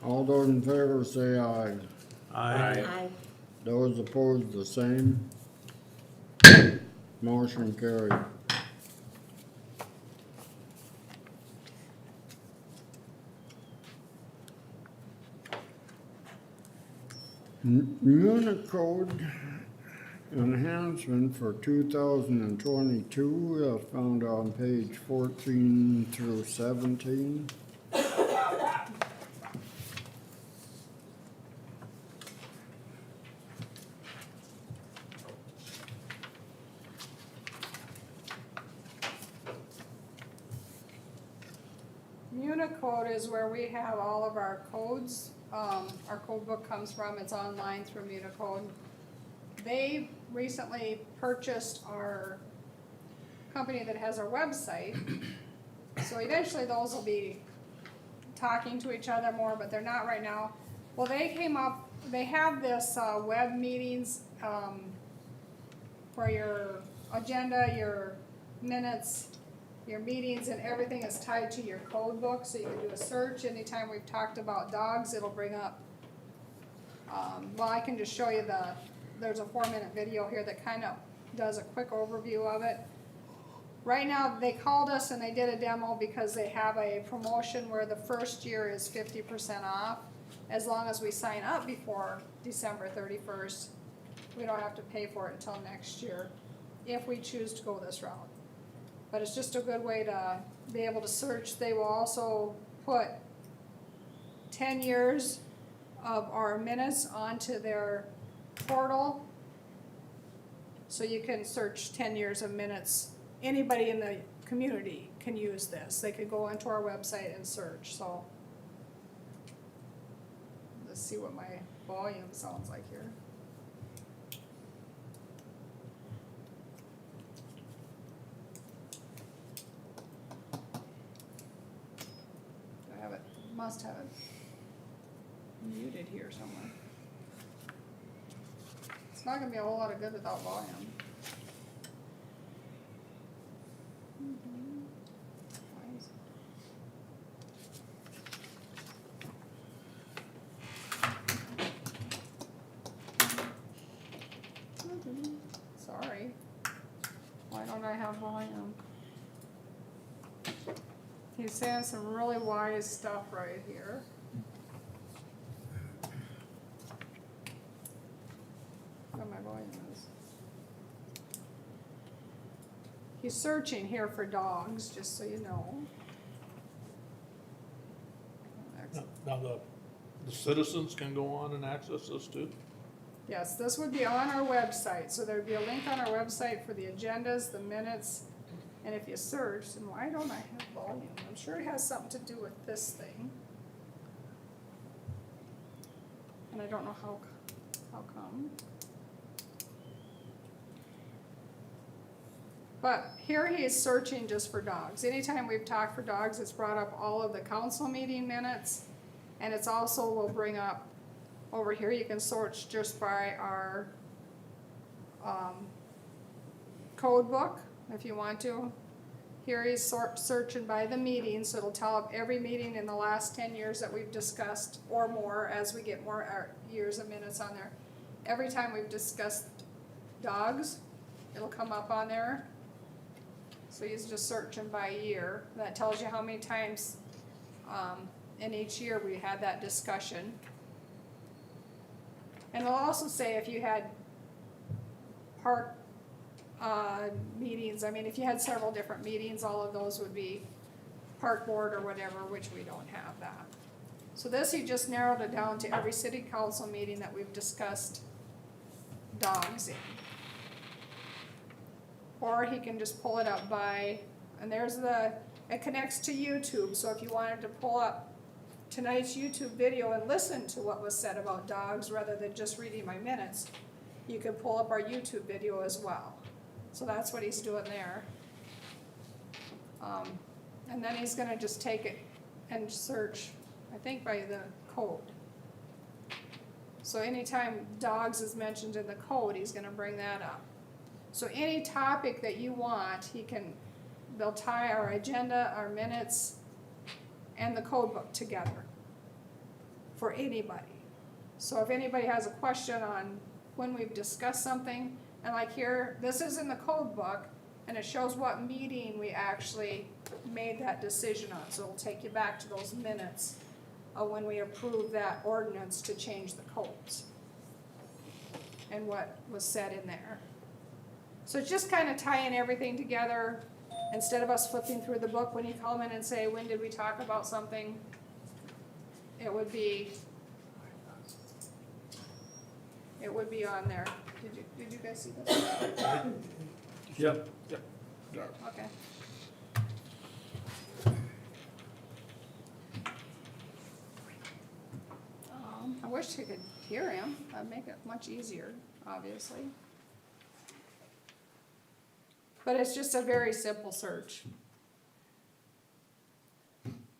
All those in favor say aye. Aye. Those opposed, the same. Motion carried. Unicode enhancement for 2022, found on page 14 through 17. Unicode is where we have all of our codes. Our code book comes from, it's online through Unicode. They recently purchased our company that has our website. So eventually those will be talking to each other more, but they're not right now. Well, they came up, they have this, web meetings, where your agenda, your minutes, your meetings and everything is tied to your code book, so you can do a search. Anytime we've talked about dogs, it'll bring up, well, I can just show you there's a 4-minute video here that kind of does a quick overview of it. Right now, they called us and they did a demo because they have a promotion where the first year is 50% off. as long as we sign up before December 31st, we don't have to pay for it until next year, if we choose to go this route. But it's just a good way to be able to search. They will also put 10 years of our minutes onto their portal. So you can search 10 years of minutes. Anybody in the community can use this. They could go onto our website and search, so. Let's see what my volume sounds like here. I have it, must have it muted here somewhere. It's not gonna be a whole lot of good without volume. Why is Sorry. Why don't I have volume? He's saying some really wise stuff right here. What my volume is. He's searching here for dogs, just so you know. Now, the citizens can go on and access this too? Yes, this would be on our website, so there'd be a link on our website for the agendas, the minutes, and if you search, and why don't I have volume? I'm sure it has something to do with this thing. And I don't know how come. But here he is searching just for dogs. Anytime we've talked for dogs, it's brought up all of the council meeting minutes, and it's also will bring up over here, you can search just by our code book if you want to. Here he's searching by the meetings, so it'll tell up every meeting in the last 10 years that we've discussed or more as we get more years of minutes on there. Every time we've discussed dogs, it'll come up on there. So he's just searching by year. That tells you how many times in each year we had that discussion. And it'll also say if you had park meetings, I mean, if you had several different meetings, all of those would be park board or whatever, which we don't have that. So this, he just narrowed it down to every city council meeting that we've discussed dogs in. Or he can just pull it up by, and there's it connects to YouTube, so if you wanted to pull up tonight's YouTube video and listen to what was said about dogs rather than just reading my minutes, you can pull up our YouTube video as well. So that's what he's doing there. And then he's gonna just take it and search, I think by the code. So anytime dogs is mentioned in the code, he's gonna bring that up. So any topic that you want, they'll tie our agenda, our minutes, and the code book together for anybody. So if anybody has a question on when we've discussed something, and like here, this is in the code book, and it shows what meeting we actually made that decision on. So it'll take you back to those minutes of when we approved that ordinance to change the codes and what was said in there. So it's just kind of tying everything together. Instead of us flipping through the book, when you come in and say, when did we talk about something? It would be on there. Did you guys see this? Yep. Okay. I wish you could hear him. That'd make it much easier, obviously. But it's just a very simple search.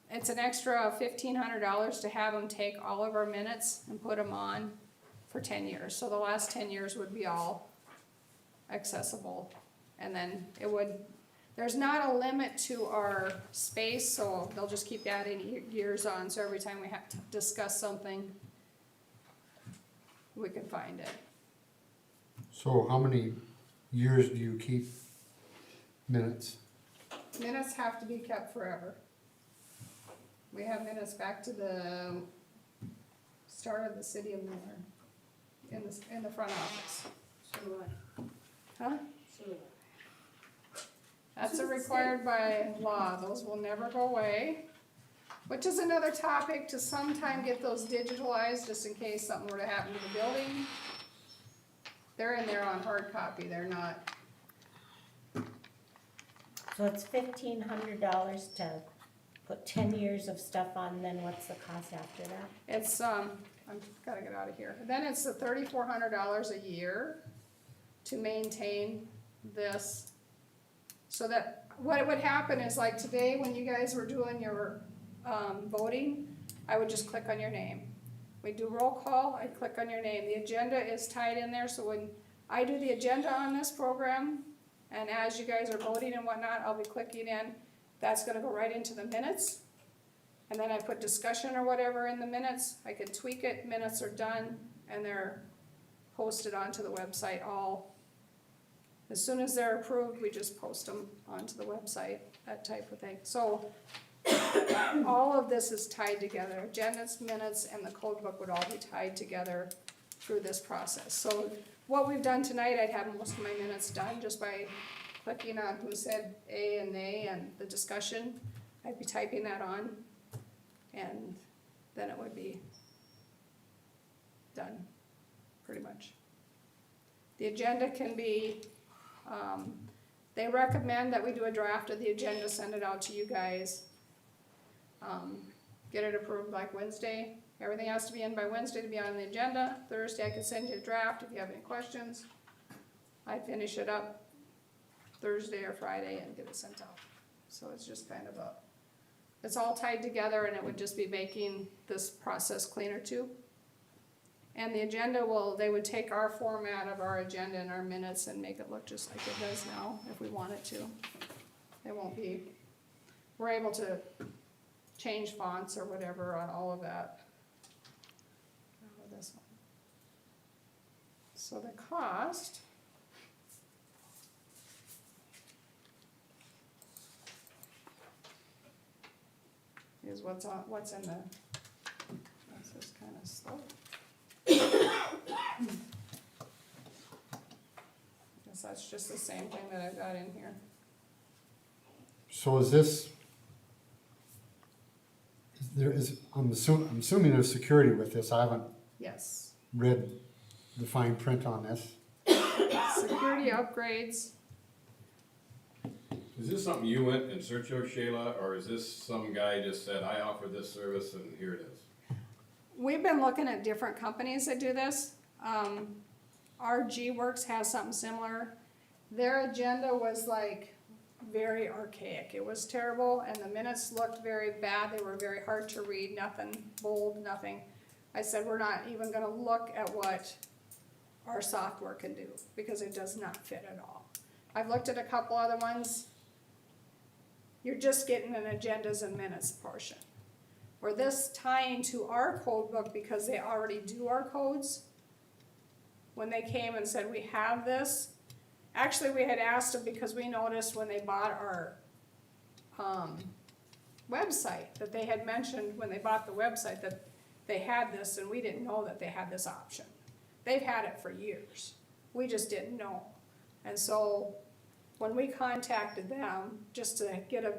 It's an extra $1,500 to have them take all of our minutes and put them on for 10 years. So the last 10 years would be all accessible. And then there's not a limit to our space, so they'll just keep adding years on. So every time we have to discuss something, we can find it. So how many years do you keep minutes? Minutes have to be kept forever. We have minutes back to the started the city of Miller in the front office. So do I. Huh? So do I. That's required by law, those will never go away. Which is another topic to sometime get those digitalized, just in case something were to happen to the building. They're in there on hard copy, they're not, So it's $1,500 to put 10 years of stuff on, then what's the cost after that? it's, I'm gotta get out of here. Then it's the $3,400 a year to maintain this. So that, what would happen is like today, when you guys were doing your, voting, I would just click on your name. We do roll call, I click on your name. The agenda is tied in there, so when I do the agenda on this program, and as you guys are voting and whatnot, I'll be clicking in, that's gonna go right into the minutes. And then I put discussion or whatever in the minutes, I can tweak it, minutes are done, and they're posted onto the website all. As soon as they're approved, we just post them onto the website, that type of thing. So all of this is tied together. Agendas, minutes, and the code book would all be tied together through this process. So what we've done tonight, I'd have most of my minutes done just by clicking on who said A and nay and the discussion. I'd be typing that on, and then it would be done, pretty much. The agenda can be, they recommend that we do a draft of the agenda, send it out to you guys. Get it approved like Wednesday. Everything has to be in by Wednesday to be on the agenda. Thursday I can send you a draft if you have any questions. I finish it up Thursday or Friday and get it sent out. So it's just kind of it's all tied together, and it would just be making this process cleaner too. And the agenda they would take our format of our agenda and our minutes and make it look just like it does now, if we wanted to. It won't be, we're able to change fonts or whatever on all of that. This one. So the cost is what's in the, this is kind of slow. Guess that's just the same thing that I've got in here. So is this, I'm assuming there's security with this, I haven't Yes. read the fine print on this. Security upgrades. Is this something you went in search of, Shayla, or is this some guy just said, I offer this service and here it is? We've been looking at different companies that do this. RG Works has something similar. Their agenda was like very archaic. It was terrible, and the minutes looked very bad. They were very hard to read, nothing bold, nothing. I said, we're not even gonna look at what our software can do, because it does not fit at all. I've looked at a couple other ones. You're just getting an agendas and minutes portion. Where this tying to our code book, because they already do our codes, when they came and said, we have this, actually we had asked them because we noticed when they bought our website, that they had mentioned when they bought the website that they had this, and we didn't know that they had this option. They've had it for years. We just didn't know. And so when we contacted them just to get a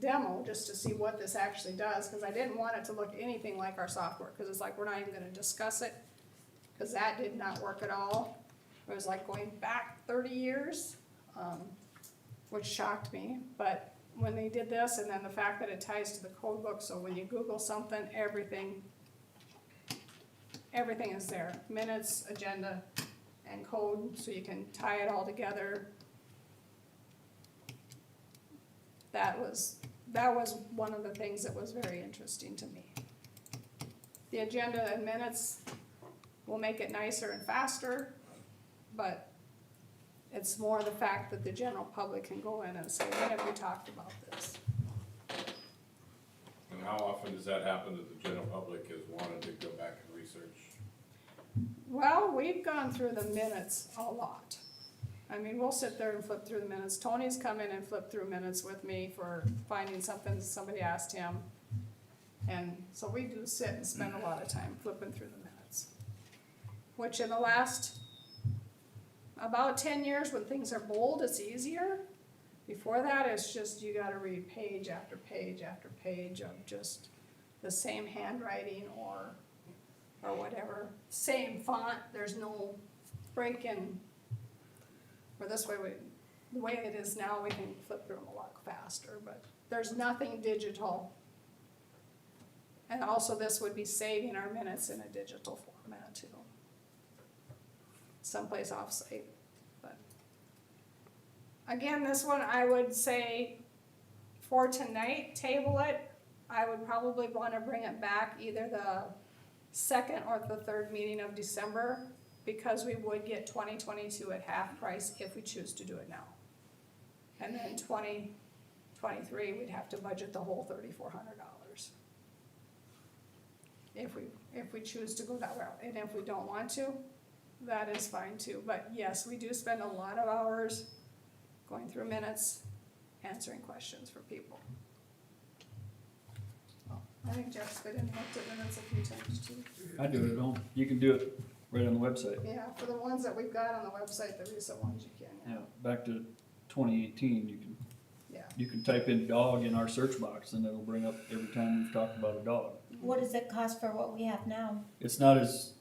demo, just to see what this actually does, because I didn't want it to look anything like our software, because it's like we're not even gonna discuss it, because that did not work at all. It was like going back 30 years, which shocked me. But when they did this, and then the fact that it ties to the code book, so when you Google something, everything is there. Minutes, agenda, and code, so you can tie it all together. That was one of the things that was very interesting to me. The agenda and minutes will make it nicer and faster, but it's more the fact that the general public can go in and say, when have we talked about this? And how often does that happen that the general public has wanted to go back and research? Well, we've gone through the minutes a lot. I mean, we'll sit there and flip through the minutes. Tony's come in and flipped through minutes with me for finding something somebody asked him. And so we do sit and spend a lot of time flipping through the minutes. Which in the last about 10 years, when things are bold, it's easier. Before that, it's just, you gotta read page after page after page of just the same handwriting or whatever. Same font, there's no break in. Or this way, the way it is now, we can flip through them a lot faster, but there's nothing digital. And also, this would be saving our minutes in a digital format too. Someplace off-site, but. Again, this one, I would say for tonight, table it. I would probably wanna bring it back either the second or the third meeting of December, because we would get 2022 at half price if we choose to do it now. And then 2023, we'd have to budget the whole $3,400. If we choose to go that route, and if we don't want to, that is fine too. But yes, we do spend a lot of hours going through minutes, answering questions for people. I think Jeff's been in looked at minutes a few times too. I do it at home. You can do it right on the website. Yeah, for the ones that we've got on the website, the recent ones you can, Yeah, back to 2018, yeah. you can type in dog in our search box and it'll bring up every time we've talked about a dog. What does it cost for what we have now? It's not as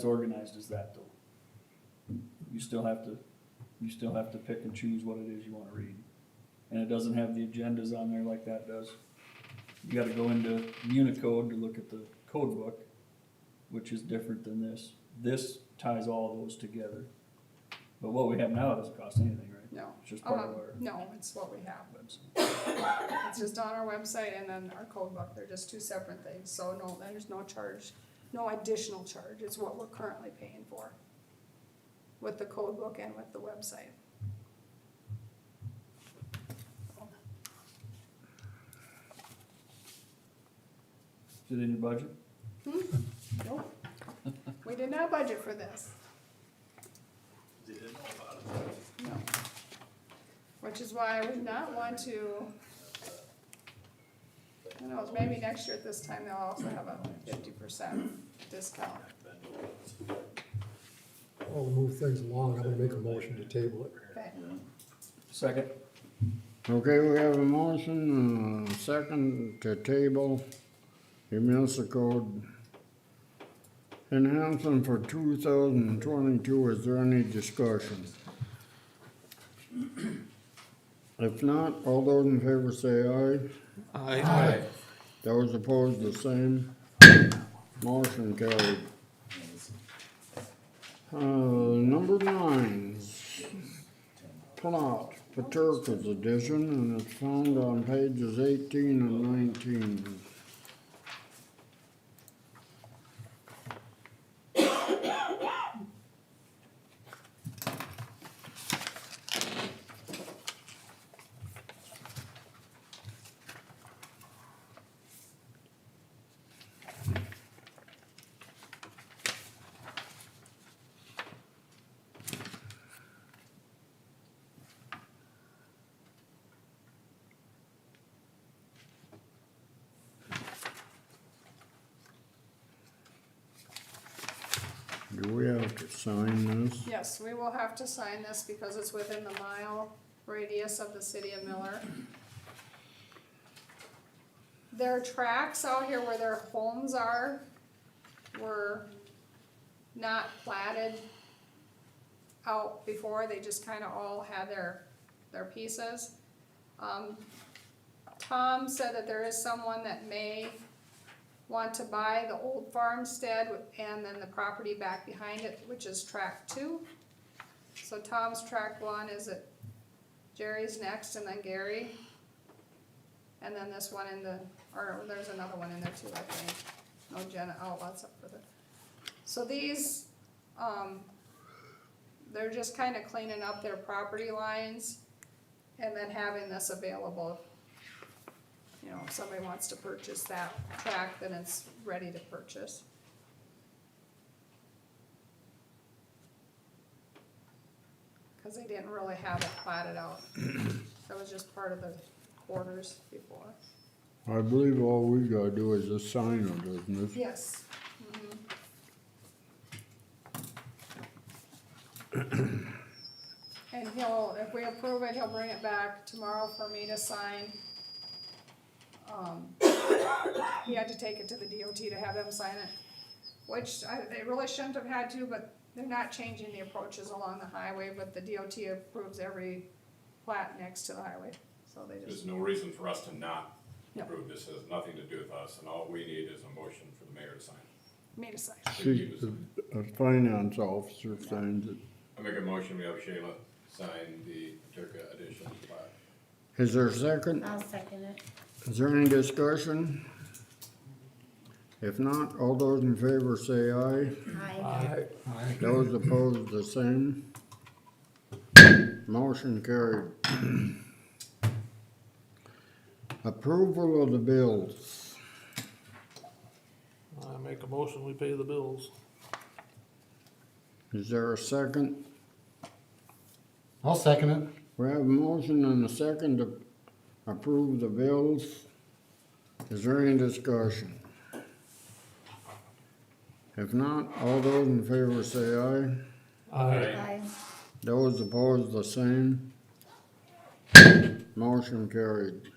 organized as that though. You still have to pick and choose what it is you wanna read. And it doesn't have the agendas on there like that does. You gotta go into Unicode to look at the code book, which is different than this. This ties all those together. But what we have now doesn't cost anything, right? No. It's just part of our No, it's what we have. website. It's just on our website and then our code book, they're just two separate things, so no, there's no charge, no additional charge, it's what we're currently paying for. With the code book and with the website. Is it in your budget? Nope. We did not budget for this. Didn't know about it. No. Which is why I would not want to, who knows, maybe next year at this time they'll also have a 50% discount. I'll move things along, I'm gonna make a motion to table it. Okay, Second? Okay, we have a motion, second to table the municipal code enhancement for 2022. Is there any discussion? If not, all those in favor say aye. Aye. Those opposed, the same. Motion carried. Number 9, plot, Paterka's edition, and it's found on pages 18 and 19. Do we have to sign this? yes, we will have to sign this because it's within the mile radius of the city of Miller. Their tracks out here where their homes are were not platted out before, they just kinda all had their pieces. Tom said that there is someone that may want to buy the old farmstead and then the property back behind it, which is track 2. So Tom's track 1 is at Jerry's next and then Gary. And then this one or there's another one in there too, I think. No, Jenna, oh, that's up further. So these, they're just kinda cleaning up their property lines and then having this available. You know, if somebody wants to purchase that tract, then it's ready to purchase. Cause they didn't really have it platted out. That was just part of the quarters before. I believe all we gotta do is just sign it, isn't it? Yes. And if we approve it, he'll bring it back tomorrow for me to sign. He had to take it to the DOT to have them sign it, which they really shouldn't have had to, but they're not changing the approaches along the highway, but the DOT approves every plat next to the highway, so they There's just, no reason for us to not No. approve this, it has nothing to do with us, and all we need is a motion for the mayor to sign. me to sign. She, the finance officer signs it. I make a motion, we have Shayla sign the Paterka addition plat. Is there a second? I'll second it. Is there any discussion? If not, all those in favor say aye. Aye. Those opposed, the same. Motion carried. Approval of the bills. I make a motion, we pay the bills. Is there a second? I'll second it. We have a motion and a second to approve the bills. Is there any discussion? If not, all those in favor say aye. Aye. Those opposed, the same. Motion carried.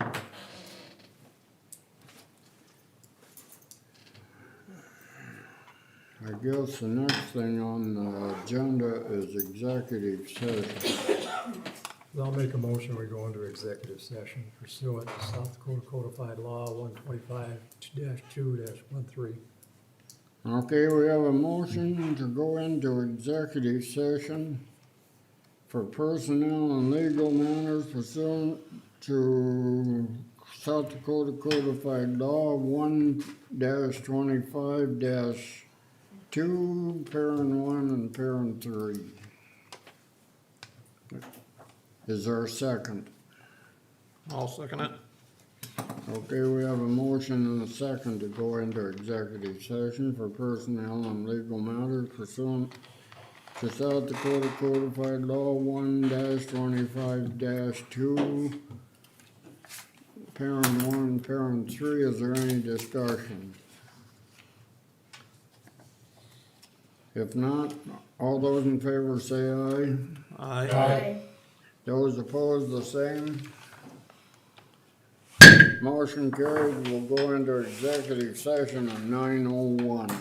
I guess the next thing on the agenda is executive session. I'll make a motion, we go into executive session pursuant to South Dakota Codified Law 125-2-13. Okay, we have a motion to go into executive session for personnel and legal matters pursuant to South Dakota Codified Law 1-25-2, parent 1 and parent 3. Is there a second? I'll second it. Okay, we have a motion and a second to go into executive session for personnel and legal matters pursuant to South Dakota Codified Law 1-25-2, parent 1, parent 3. Is there any discussion? If not, all those in favor say aye. Aye. Those opposed, the same. Motion carried. We'll go into executive session at 9:01. Have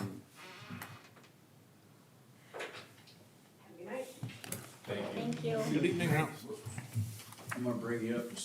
a good night. Thank you. Good evening. I'm gonna bring you up to